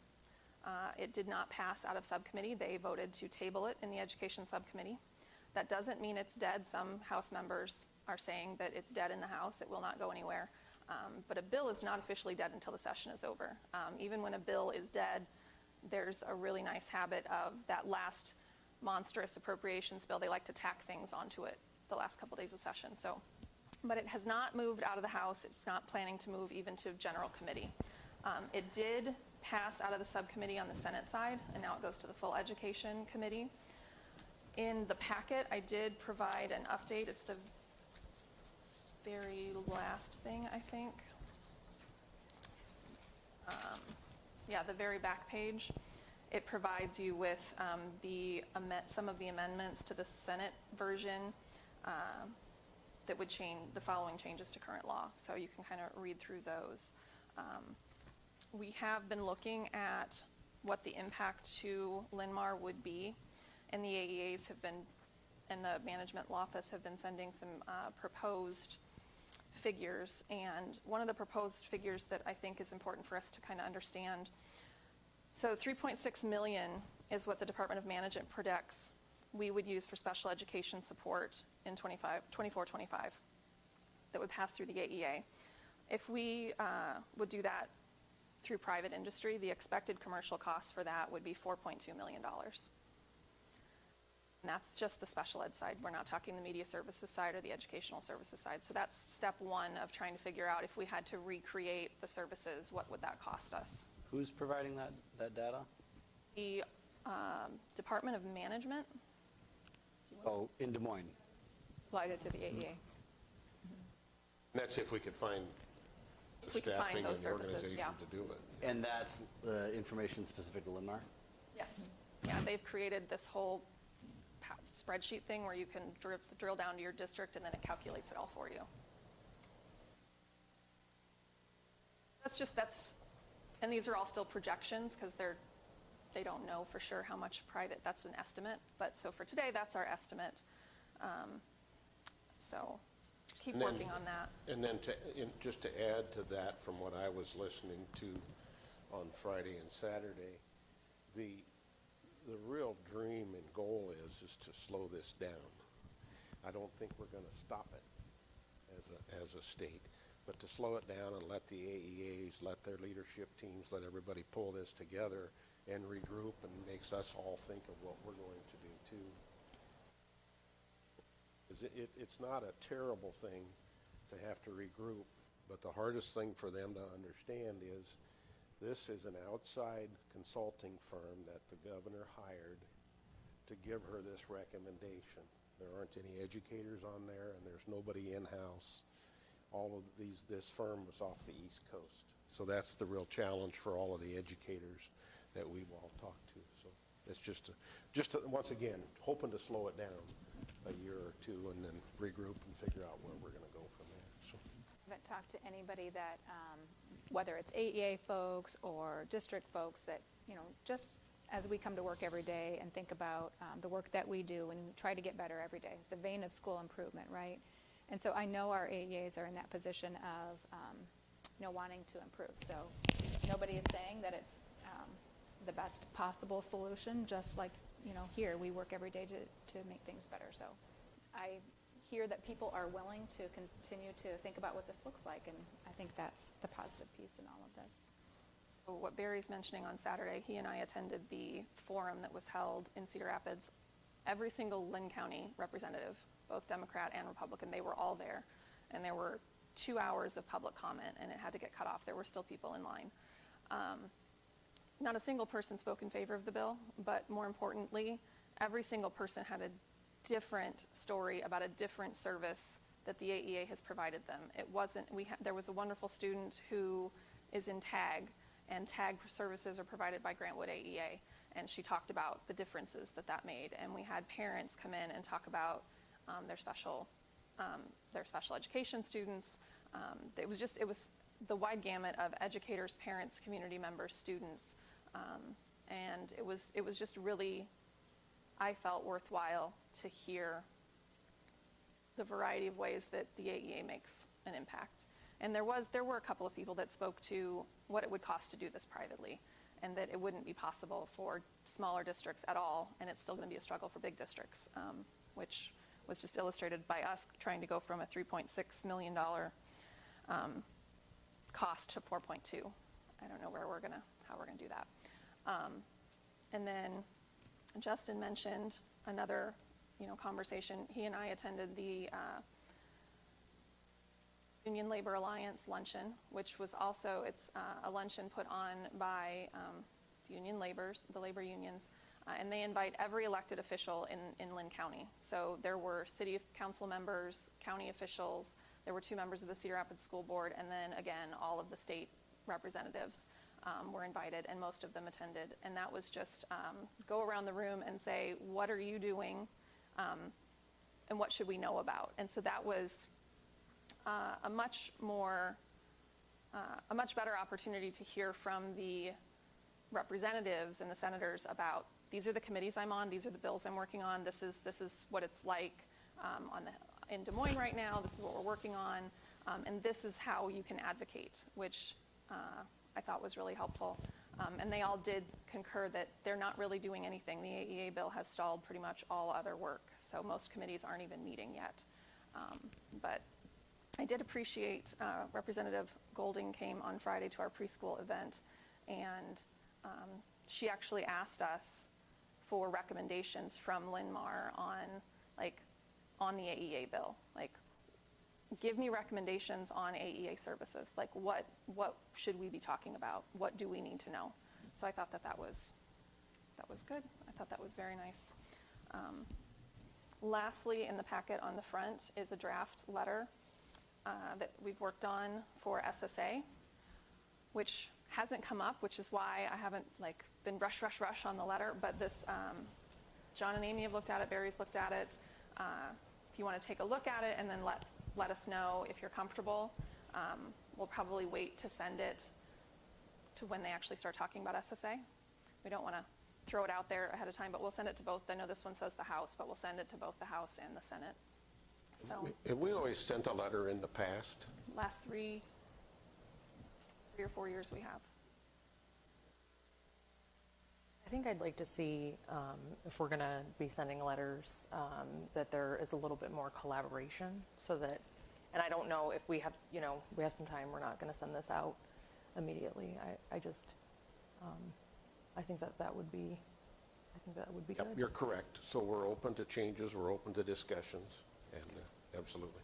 It did not pass out of subcommittee. They voted to table it in the Education Subcommittee. That doesn't mean it's dead. Some House members are saying that it's dead in the House. It will not go anywhere. But a bill is not officially dead until the session is over. Even when a bill is dead, there's a really nice habit of that last monstrous appropriations bill. They like to tack things onto it the last couple days of session. So, but it has not moved out of the House. It's not planning to move even to general committee. It did pass out of the subcommittee on the Senate side, and now it goes to the full education committee. In the packet, I did provide an update. It's the very last thing, I think. Yeah, the very back page. It provides you with some of the amendments to the Senate version that would change the following changes to current law. So you can kind of read through those. We have been looking at what the impact to Linn-Mar would be, and the AEAs have been, and the management law office have been sending some proposed figures. And one of the proposed figures that I think is important for us to kind of understand. So 3.6 million is what the Department of Management predicts we would use for special education support in 24-25 that would pass through the AEA. If we would do that through private industry, the expected commercial cost for that would be $4.2 million. And that's just the special ed side. We're not talking the media services side or the educational services side. So that's step one of trying to figure out if we had to recreate the services, what would that cost us? Who's providing that data? The Department of Management. Oh, in Des Moines. Applied it to the AEA. And that's if we could find the We could find staffing and those the services, organization yeah. to do it. And that's the information specific to Linn-Mar? Yes. Yeah, they've created this whole spreadsheet thing where you can drill down to your district and then it calculates it all for you. And these are all still projections because they don't know for sure how much private, that's an estimate. But so for today, that's our estimate. So keep And then- working on that. And then just to add to that, from what I was listening to on Friday and Saturday, the real dream and goal is to slow this down. I don't think we're going to stop it as a state, but to slow it down and let the AEAs, let their leadership teams, let everybody pull this together and regroup, and makes us all think of what we're going to do too. 'Cause it's not a terrible thing to have to regroup, but the hardest thing for them to understand is this is an outside consulting firm that the governor hired to give her this recommendation. There aren't any educators on there, and there's nobody in-house. All of this firm was off the East Coast. So that's the real challenge for all of the educators that we've all talked to. So it's just once again, hoping to slow it down a year or two and then regroup and figure out where we're going to go from there. So. I haven't talked to anybody that, whether it's AEA folks or district folks, that, just as we come to work every day and think about the work that we do and try to get better every day. It's the vein of school improvement, right? And so I know our AEAs are in that position of, wanting to improve. So nobody is saying that it's the best possible solution, just like, here, we work every day to make things better. So I hear that people are willing to continue to think about what this looks like, and I think that's the positive piece in all of this. So what Barry's mentioning on Saturday, he and I attended the forum that was held in Cedar Rapids. Every single Linn County representative, both Democrat and Republican, they were all there. And there were 2 hours of public comment, and it had to get cut off. There were still people in line. Not a single person spoke in favor of the bill, but more importantly, every single person had a different story about a different service that the AEA has provided them. It wasn't, there was a wonderful student who is in TAG, and TAG services are provided by Grantwood AEA, and she talked about the differences that that made. And we had parents come in and talk about their special education students. It was the wide gamut of educators, parents, community members, students, and it was just really, I felt, worthwhile to hear the variety of ways that the AEA makes an impact. And there were a couple of people that spoke to what it would cost to do this privately, and that it wouldn't be possible for smaller districts at all, and it's still going to be a struggle for big districts, which was just illustrated by us trying to go from a $3.6 million cost to 4.2. I don't know how we're gonna do that. And then Justin mentioned another, conversation. He and I attended the Union Labor Alliance luncheon, which was also, it's a luncheon put on by the labor unions, and they invite every elected official in Linn County. So there were city council members, county officials, there were 2 members of the Cedar Rapids School Board, and then again, all of the state representatives were invited, and most of them attended. And that was just go around the room and say, what are you doing, and what should we know about? And so that was a much better opportunity to hear from the representatives and the senators about, these are the committees I'm on, these are the bills I'm working on, this is what it's like in Des Moines right now, this is what we're working on, and this is how you can advocate, which I thought was really helpful. And they all did concur that they're not really doing anything. The AEA bill has stalled pretty much all other work, so most committees aren't even meeting yet. But I did appreciate Representative Golding came on Friday to our preschool event, and she actually asked us for recommendations from Linn-Mar on the AEA bill. Give me recommendations on AEA services. What should we be talking about? What do we need to know? So I thought that was good. I thought that was very nice. Lastly, in the packet on the front is a draft letter that we've worked on for SSA, which hasn't come up, which is why I haven't been rush on the letter. But this, John and Amy have looked at it. Barry's looked at it. If you want to take a look at it and then let us know if you're comfortable. We'll probably wait to send it to when they actually start talking about SSA. We don't want to throw it out there ahead of time, but we'll send it to both. I know this one says the House, but we'll send it to both the House and the Senate. So Have we always sent a letter in the past? last 3 or 4 years we have. I think I'd like to see, if we're going to be sending letters, that there is a little bit more collaboration so that, and I don't know if we have some time, we're not going to send this out immediately. I think that would be, Yep, good. you're correct. So we're open to changes, we're open to discussions, and absolutely.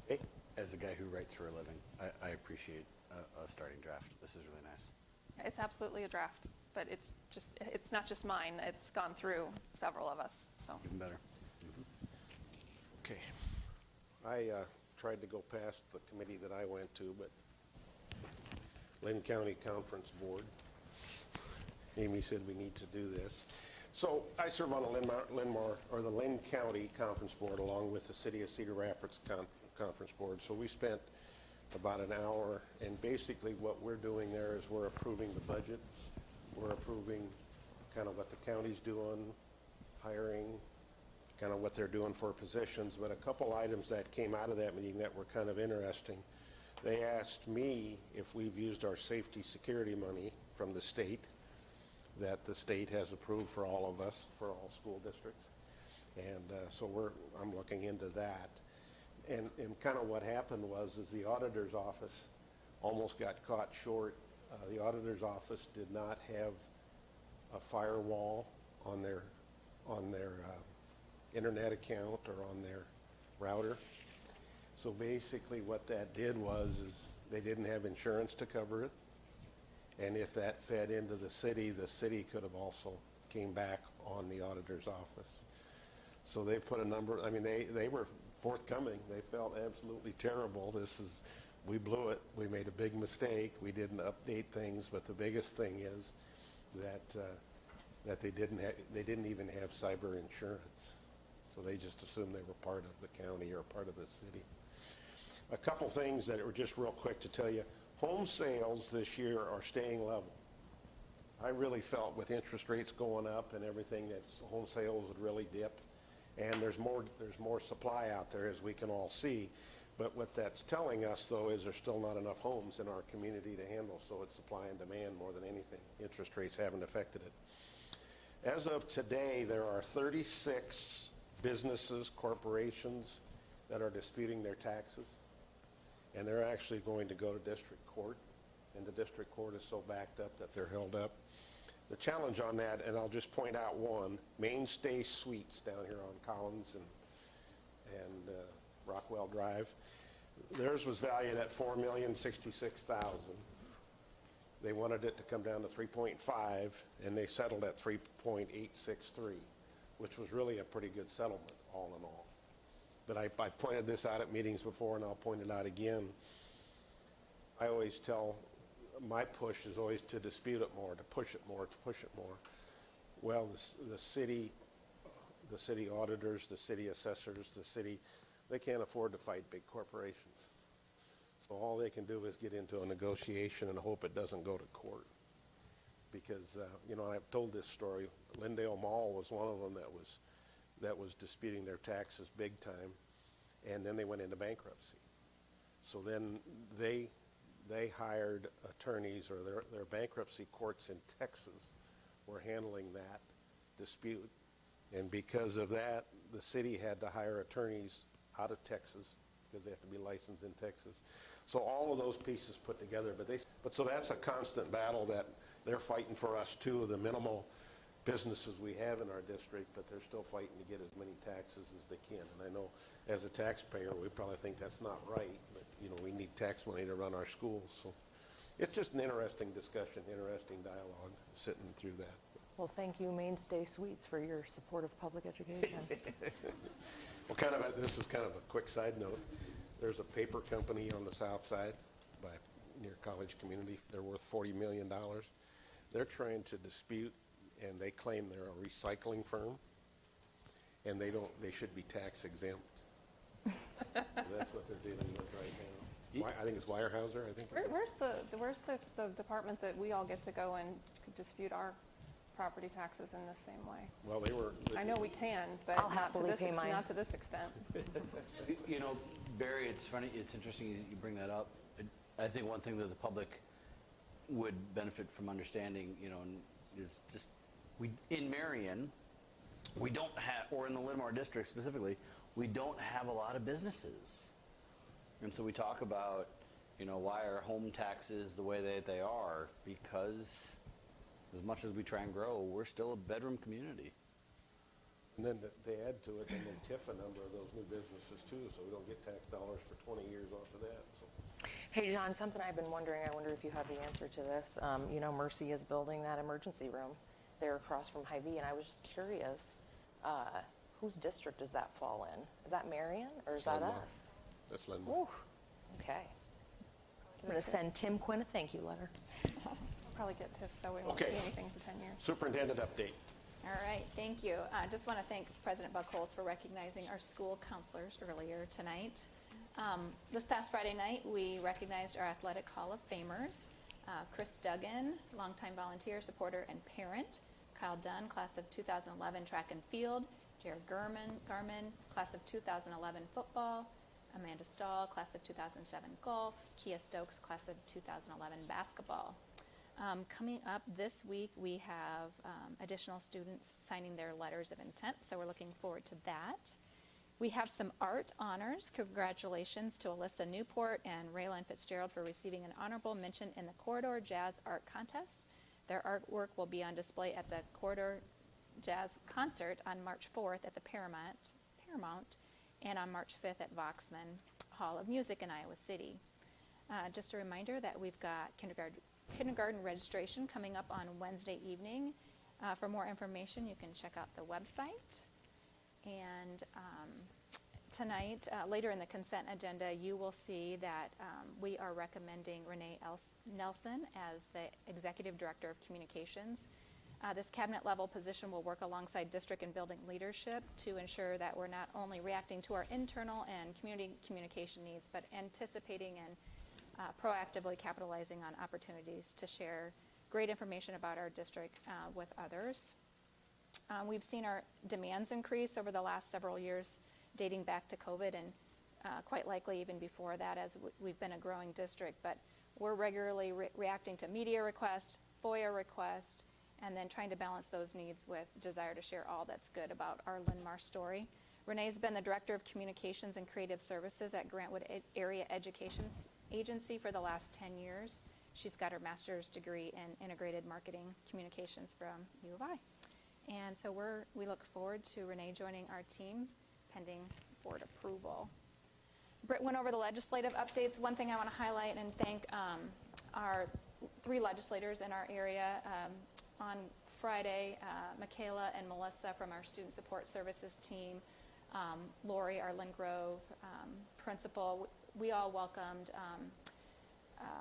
Hey, As a guy who writes for a living, I appreciate a starting draft. This is really nice. It's absolutely a draft, but it's not just mine. It's gone through several of us, so. Even better. okay. I tried to go past the committee that I went to, but Linn County Conference Board. Amy said we need to do this. So I serve on the Linn-Mar, or the Linn County Conference Board, along with the City of Cedar Rapids Conference Board. So we spent about an hour, and basically what we're doing there is we're approving the budget. We're approving kind of what the county's doing, hiring, kind of what they're doing for positions. But a couple items that came out of that meeting that were kind of interesting. They asked me if we've used our safety security money from the state that the state has approved for all of us, for all school districts. And so I'm looking into that. And kind of what happened is the auditor's office almost got caught short. The auditor's office did not have a firewall on their internet account or on their router. So basically what that did is they didn't have insurance to cover it. And if that fed into the city could have also came back on the auditor's office. So they put a number, I mean, they were forthcoming. They felt absolutely terrible. We blew it. We made a big mistake. We didn't update things, but the biggest thing is that they didn't even have cyber insurance. So they just assumed they were part of the county or part of the city. A couple things that were just real quick to tell you. Home sales this year are staying level. I really felt with interest rates going up and everything that home sales would really dip. And there's more supply out there, as we can all see. But what that's telling us, though, is there's still not enough homes in our community to handle. So it's supply and demand more than anything. Interest rates haven't affected it. As of today, there are 36 businesses, corporations that are disputing their taxes. And they're actually going to go to district court. And the district court is so backed up that they're held up. The challenge on that, and I'll just point out one, Mainstay Suites down here on Collins and Rockwell Drive. Theirs was valued at $4,066,000. They wanted it to come down to 3.5, and they settled at 3.863, which was really a pretty good settlement, all in all. But I pointed this out at meetings before, and I'll point it out again. I always tell, my push is always to dispute it more, to push it more, to push it more. Well, the city auditors, the city assessors, they can't afford to fight big corporations. So all they can do is get into a negotiation and hope it doesn't go to court. Because, I've told this story. Lindale Mall was one of them that was disputing their taxes big time, and then they went into bankruptcy. So then they hired attorneys, or their bankruptcy courts in Texas were handling that dispute. And because of that, the city had to hire attorneys out of Texas because they have to be licensed in Texas. So all of those pieces put together, but so that's a constant battle that they're fighting for us too, the minimal businesses we have in our district, but they're still fighting to get as many taxes as they can. And I know as a taxpayer, we probably think that's not right, but we need tax money to run our schools. So it's just an interesting discussion, interesting dialogue, sitting through that. Well, thank you, Mainstay Suites, for your support of public education. Well, this is kind of a quick side note. There's a paper company on the south side near College Community. They're worth $40 million. They're trying to dispute, and they claim they're a recycling firm, and they should be tax exempt. So that's what they're dealing with right now. I think it's Weyerhaeuser, I think. Where's the department that we all get to go and dispute our property taxes in the same way? Well, I know we can, but I'll happily pay mine. not to this extent. Barry, it's funny, it's interesting you bring that up. I think one thing that the public would benefit from understanding, is just, in Marion, we don't have, or in the Linn-Mar district specifically, we don't have a lot of businesses. And so we talk about, why are home taxes the way that they are? Because as much as we try and grow, we're still a bedroom community. And then they add to it, and then TIF a number of those new businesses too, so we don't get tax dollars for 20 years off of that. So. Hey, John, something I've been wondering, I wonder if you have the answer to this. Mercy is building that emergency room there across from Hy-Vee, and I was just curious, whose district does that fall in? Is that Marion, or is that Linn-Mar. us? That's Linn-Mar. Ooh, okay. I'm going to send Tim Quinn a thank you letter. We'll probably get TIF, though we won't Okay. see anything for 10 years. Superintendent update. All right, thank you. I just want to thank President Buckholz for recognizing our school counselors earlier tonight. This past Friday night, we recognized our Athletic Hall of Famers. Chris Duggan, longtime volunteer, supporter, and parent. Kyle Dunn, class of 2011 track and field. Jared Garman, class of 2011 football. Amanda Stahl, class of 2007 golf. Kia Stokes, class of 2011 basketball. Coming up this week, we have additional students signing their letters of intent, so we're looking forward to that. We have some art honors. Congratulations to Alyssa Newport and Raylan Fitzgerald for receiving an honorable mention in the Corridor Jazz Art Contest. Their artwork will be on display at the Corridor Jazz Concert on March 4th at the Paramount, and on March 5th at Voxman Hall of Music in Iowa City. Just a reminder that we've got kindergarten registration coming up on Wednesday evening. For more information, you can check out the website. And tonight, later in the consent agenda, you will see that we are recommending Renee Nelson as the Executive Director of Communications. This cabinet level position will work alongside district and building leadership to ensure that we're not only reacting to our internal and community communication needs, but anticipating and proactively capitalizing on opportunities to share great information about our district with others. We've seen our demands increase over the last several years, dating back to COVID, and quite likely even before that, as we've been a growing district. But we're regularly reacting to media requests, FOIA requests, and then trying to balance those needs with desire to share all that's good about our Linn-Mar story. Renee's been the Director of Communications and Creative Services at Grantwood Area Education Agency for the last 10 years. She's got her master's degree in integrated marketing communications from U of I. And so we look forward to Renee joining our team pending board approval. Britt went over the legislative updates. One thing I want to highlight and thank our 3 legislators in our area. On Friday, Michaela and Melissa from our Student Support Services team, Lori, our Lynn Grove principal, we all welcomed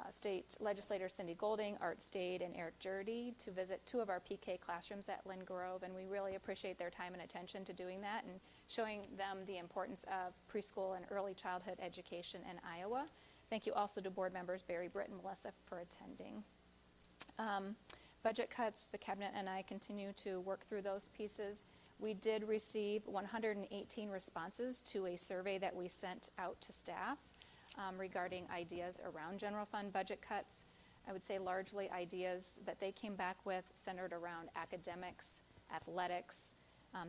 State Legislator Cindy Golding, Art Stade, and Eric Jurdy to visit 2 of our PK classrooms at Lynn Grove, and we really appreciate their time and attention to doing that and showing them the importance of preschool and early childhood education in Iowa. Thank you also to board members Barry, Britt, and Melissa for attending. Budget cuts, the cabinet and I continue to work through those pieces. We did receive 118 responses to a survey that we sent out to staff regarding ideas around general fund budget cuts. I would say largely ideas that they came back with centered around academics, athletics,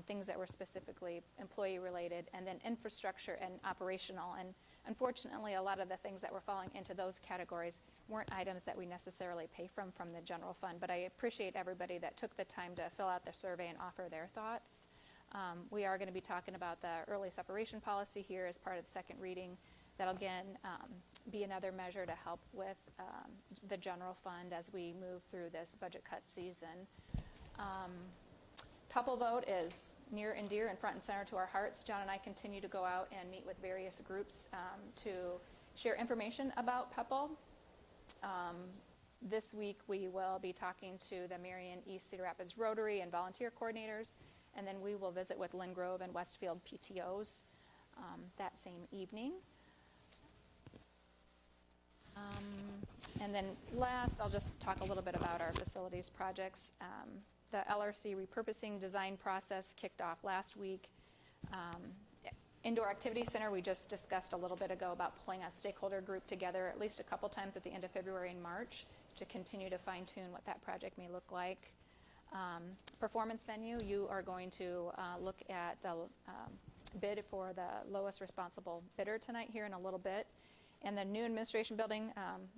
things that were specifically employee related, and then infrastructure and operational. And unfortunately, a lot of the things that were falling into those categories weren't items that we necessarily pay from the general fund. But I appreciate everybody that took the time to fill out their survey and offer their thoughts. We are going to be talking about the early separation policy here as part of second reading. That'll again be another measure to help with the general fund as we move through this budget cut season. Pupple vote is near and dear and front and center to our hearts. John and I continue to go out and meet with various groups to share information about Pupple. This week we will be talking to the Marion East Cedar Rapids Rotary and volunteer coordinators, and then we will visit with Lynn Grove and Westfield PTOs that same evening. And then last, I'll just talk a little bit about our facilities projects. The LRC repurposing design process kicked off last week. Indoor Activity Center, we just discussed a little bit ago about pulling a stakeholder group together at least a couple times at the end of February and March to continue to fine tune what that project may look like. Performance venue, you are going to look at the bid for the lowest responsible bidder tonight here in a little bit. And the new administration building,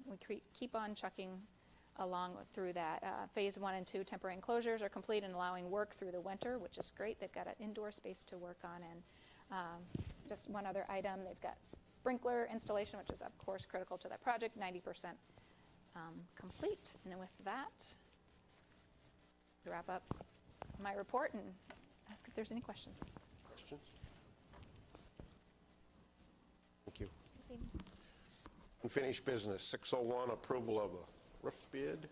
we keep on chucking along through that. Phase 1 and 2 temporary enclosures are complete and allowing work through the winter, which is great. They've got an indoor space to work on. And just one other item, they've got sprinkler installation, which is of course critical to that project, 90% complete. And with that, to wrap up my report and ask if there's any questions. Questions? Thank you. Unfinished business, 601, approval of a roof bid.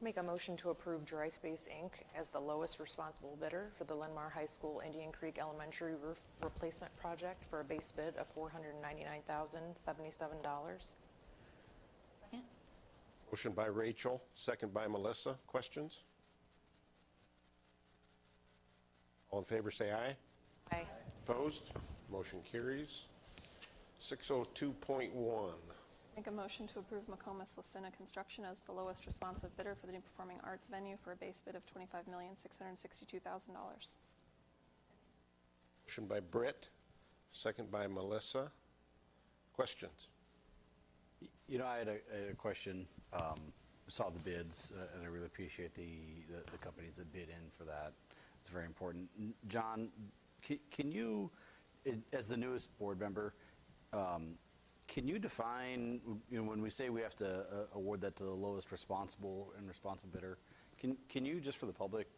Make a motion to approve Dry Space Inc. as the lowest responsible bidder for the Linn-Mar High School Indian Creek Elementary roof replacement project for a base bid of $499,077. Second. Motion by Rachel, second by Melissa. Questions? All in favor say aye. Aye. Opposed? Motion carries. 602.1. Make a motion to approve McComas Lucina Construction as the lowest responsive bidder for the new performing arts venue for a base bid of $25,662,000. Motion by Britt, second by Melissa. Questions? You know, I had a question. Saw the bids, and I really appreciate the companies that bid in for that. It's very important. John, can you, as the newest board member, can you define, when we say we have to award that to the lowest responsible bidder, can you, just for the public,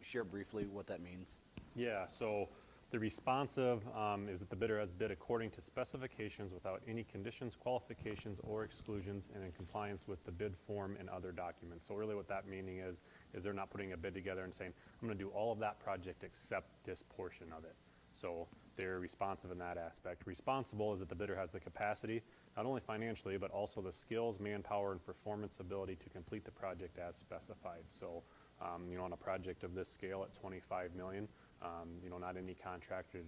share briefly what that means? Yeah, so the responsive is that the bidder has bid according to specifications without any conditions, qualifications, or exclusions, and in compliance with the bid form and other documents. So really what that meaning is they're not putting a bid together and saying, I'm going to do all of that project except this portion of it. So they're responsive in that aspect. Responsible is that the bidder has the capacity, not only financially, but also the skills, manpower, and performance ability to complete the project as specified. So, on a project of this scale at $25 million, not any contractor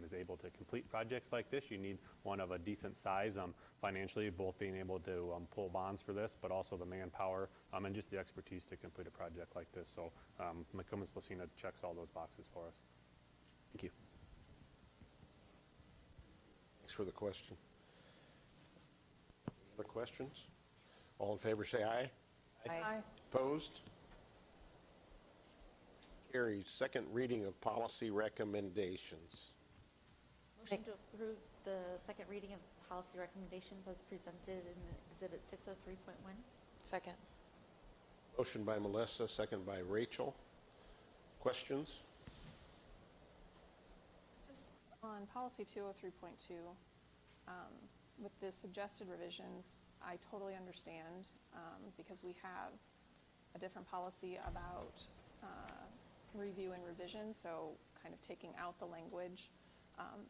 is able to complete projects like this. You need one of a decent size financially, both being able to pull bonds for this, but also the manpower and just the expertise to complete a project like this. So McComas Lucina checks all those boxes for us. Thank you. Thanks for the question. Other questions? All in favor say aye. Aye. Opposed? Carries. Second reading of policy recommendations. Motion to approve the second reading of policy recommendations as presented in Exhibit 603.1. Second. Motion by Melissa, second by Rachel. Questions? Just on policy 203.2, with the suggested revisions, I totally understand because we have a different policy about review and revision, so kind of taking out the language.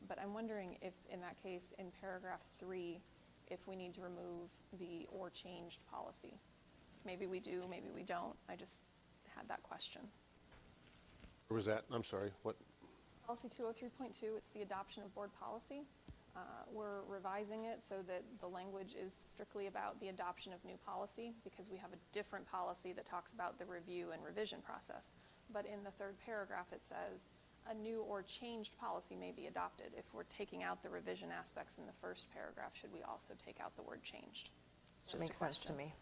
But I'm wondering if, in that case, in paragraph 3, if we need to remove the or changed policy. Maybe we do, maybe we don't. I just had that question. Or was that, I'm sorry, what? Policy 203.2, it's the adoption of board policy. We're revising it so that the language is strictly about the adoption of new policy because we have a different policy that talks about the review and revision process. But in the third paragraph, it says a new or changed policy may be adopted. If we're taking out the revision aspects in the first paragraph, should we also take out the word changed? It's just Makes a sense to question. me.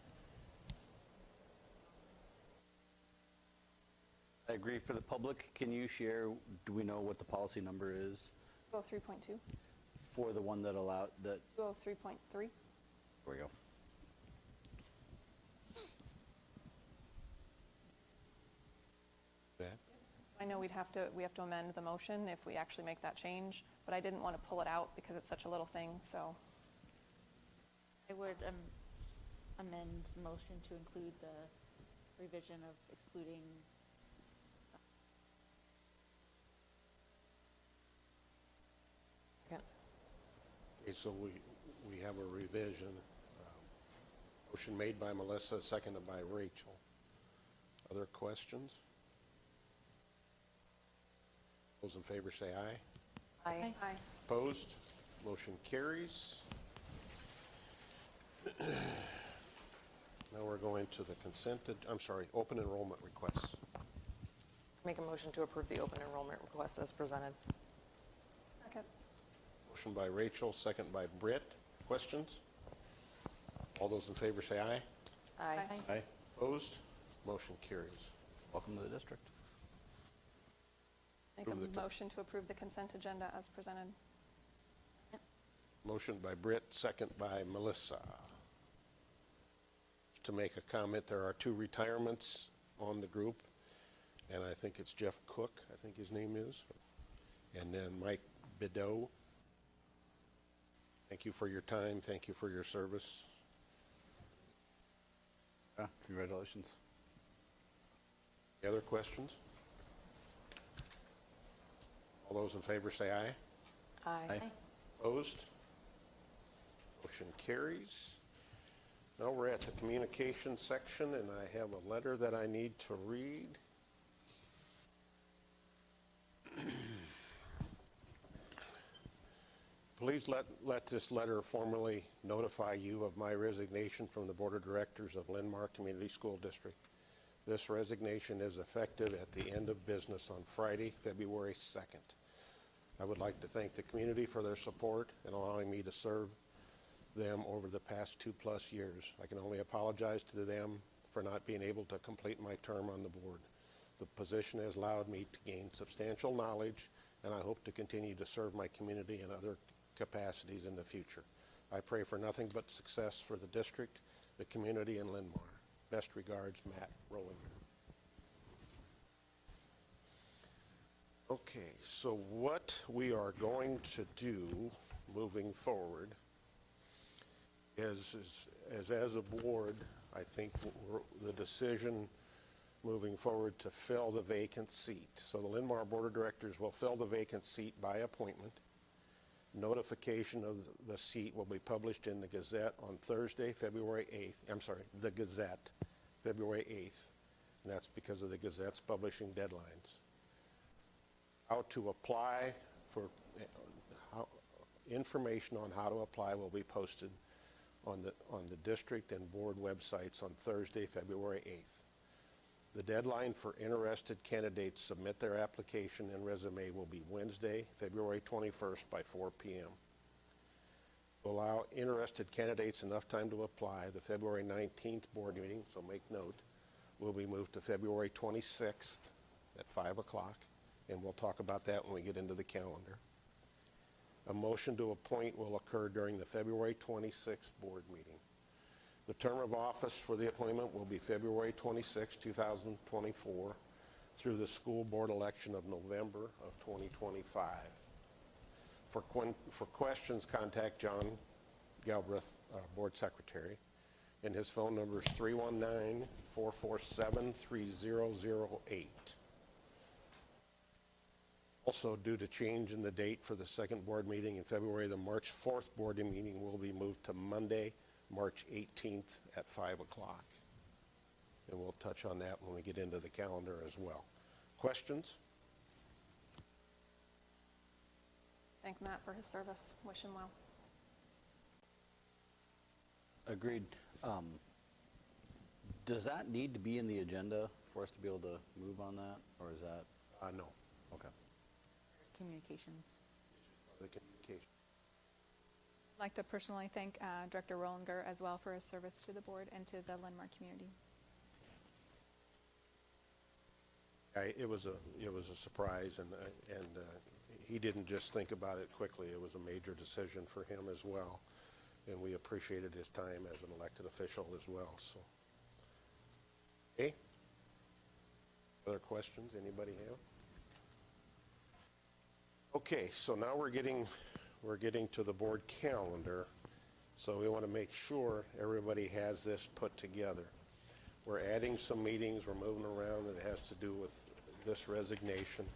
I agree. For the public, can you share, do we know what the policy number is 203.2, for the one that allowed, that, 203.3. there we go. That? I know we have to amend the motion if we actually make that change, but I didn't want to pull it out because it's such a little thing, so. I would amend the motion to include the revision of excluding Second. Okay, so we have a revision. Motion made by Melissa, seconded by Rachel. Other questions? Those in favor say aye. Aye. Aye. Opposed? Motion carries. Now we're going to the open enrollment requests. Make a motion to approve the open enrollment request as presented. Second. Motion by Rachel, second by Britt. Questions? All those in favor say aye. Aye. Aye. Opposed? Motion carries. Welcome to the district. Make Approve a motion to approve the consent agenda as presented. Motion by Britt, second by Melissa. To make a comment, there are 2 retirements on the group, and I think it's Jeff Cook, I think his name is, and then Mike Bideau. Thank you for your time. Thank you for your service. Congratulations. Any other questions? All those in favor say aye. Aye. Opposed? Motion carries. Now we're at the communication section, and I have a letter that I need to read. Please let this letter formally notify you of my resignation from the Board of Directors of Linn-Mar Community School District. This resignation is effective at the end of business on Friday, February 2nd. I would like to thank the community for their support and allowing me to serve them over the past 2+ years. I can only apologize to them for not being able to complete my term on the board. The position has allowed me to gain substantial knowledge, and I hope to continue to serve my community in other capacities in the future. I pray for nothing but success for the district, the community, and Linn-Mar. Best regards, Matt Rollinger. Okay, so what we are going to do moving forward is as a board, I think the decision moving forward to fill the vacant seat. So the Linn-Mar Board of Directors will fill the vacant seat by appointment. Notification of the seat will be published in the Gazette on Thursday, February 8th. I'm sorry, the Gazette, February 8th. And that's because of the Gazette's publishing deadlines. How to apply for, information on how to apply will be posted on the district and board websites on Thursday, February 8th. The deadline for interested candidates to submit their application and resume will be Wednesday, February 21st by 4 p.m. To allow interested candidates enough time to apply, the February 19th board meeting, so make note, will be moved to February 26th at 5 o'clock, and we'll talk about that when we get into the calendar. A motion to appoint will occur during the February 26th board meeting. The term of office for the appointment will be February 26, 2024 through the school board election of November of 2025. For questions, contact John Galbraith, board secretary, and his phone number is 319-447-3008. Also, due to change in the date for the second board meeting in February, the March 4th board meeting will be moved to Monday, March 18th at 5 o'clock. And we'll touch on that when we get into the calendar as well. Questions? Thank Matt for his service. Wish him well. Agreed. Does that need to be in the agenda for us to be able to move on that, or is that? No. Okay. Communications. The communication. I'd like to personally thank Director Rollinger as well for his service to the board and to the Linn-Mar community. It was a surprise, and he didn't just think about it quickly. It was a major decision for him as well, and we appreciated his time as an elected official as well. So, okay. Other questions? Anybody have? Okay, so now we're getting to the board calendar, so we want to make sure everybody has this put together. We're adding some meetings, we're moving around, and it has to do with this resignation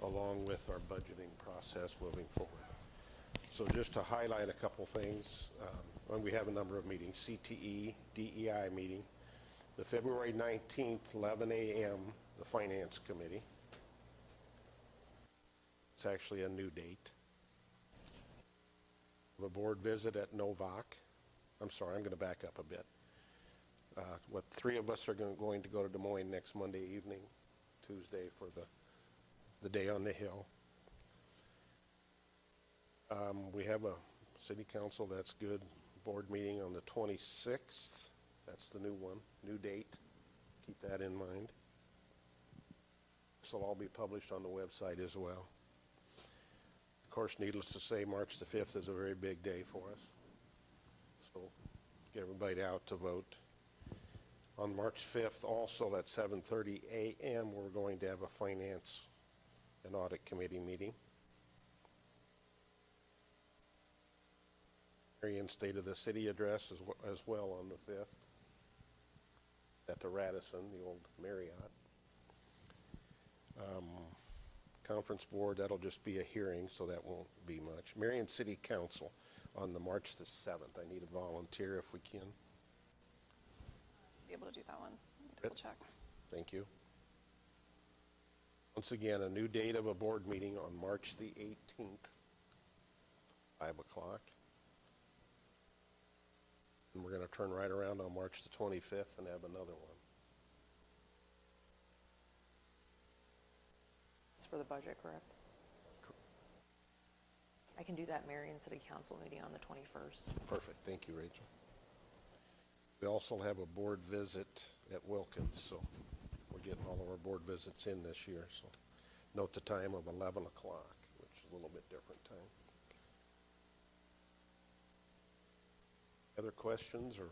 along with our budgeting process moving forward. So just to highlight a couple things, when we have a number of meetings, CTE, DEI meeting, the February 19th, 11 a.m., the Finance Committee. It's actually a new date. A board visit at Novak. I'm sorry, I'm going to back up a bit. Three of us are going to go to Des Moines next Monday evening, Tuesday for the day on the Hill. We have a city council, that's good, board meeting on the 26th. That's the new one, new date. Keep that in mind. This will all be published on the website as well. Of course, needless to say, March the 5th is a very big day for us. So get everybody out to vote. On March 5th, also at 7:30 a.m., we're going to have a Finance and Audit Committee meeting. Marion State of the City address as well on the 5th at the Radisson, the old Marriott. Conference board, that'll just be a hearing, so that won't be much. Marion City Council on the March the 7th. I need a volunteer if we can. Be able to do that one. Double check. Thank you. Once again, a new date of a board meeting on March the 18th. 5 o'clock. And we're going to turn right around on March the 25th and have another one. It's for the budget, correct? I can do that Marion City Council meeting on the 21st. Perfect, thank you, Rachel. We also have a board visit at Wilkins, so we're getting all of our board visits in this year, so note the time of 11 o'clock, which is a little bit different time. Other questions or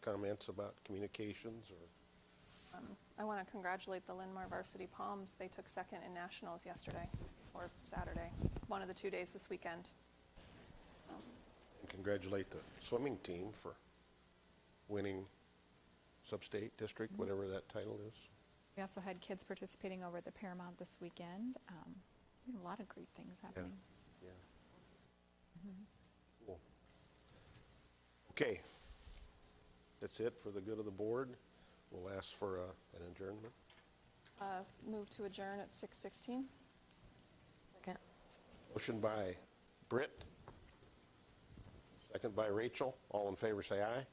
comments about communications or? I want to congratulate the Linn-Mar varsity Palms. They took second in nationals yesterday, or Saturday, one of the 2 days this weekend. So, And congratulate the swimming team for winning sub-state district, whatever that title is. We also had kids participating over at the Paramount this weekend. We had a lot of great things happening. Yeah. Cool. Okay. That's it for the good of the board. We'll ask for an adjournment. move to adjourn at 6:16. Second. Motion by Britt, second by Rachel. All in favor say aye.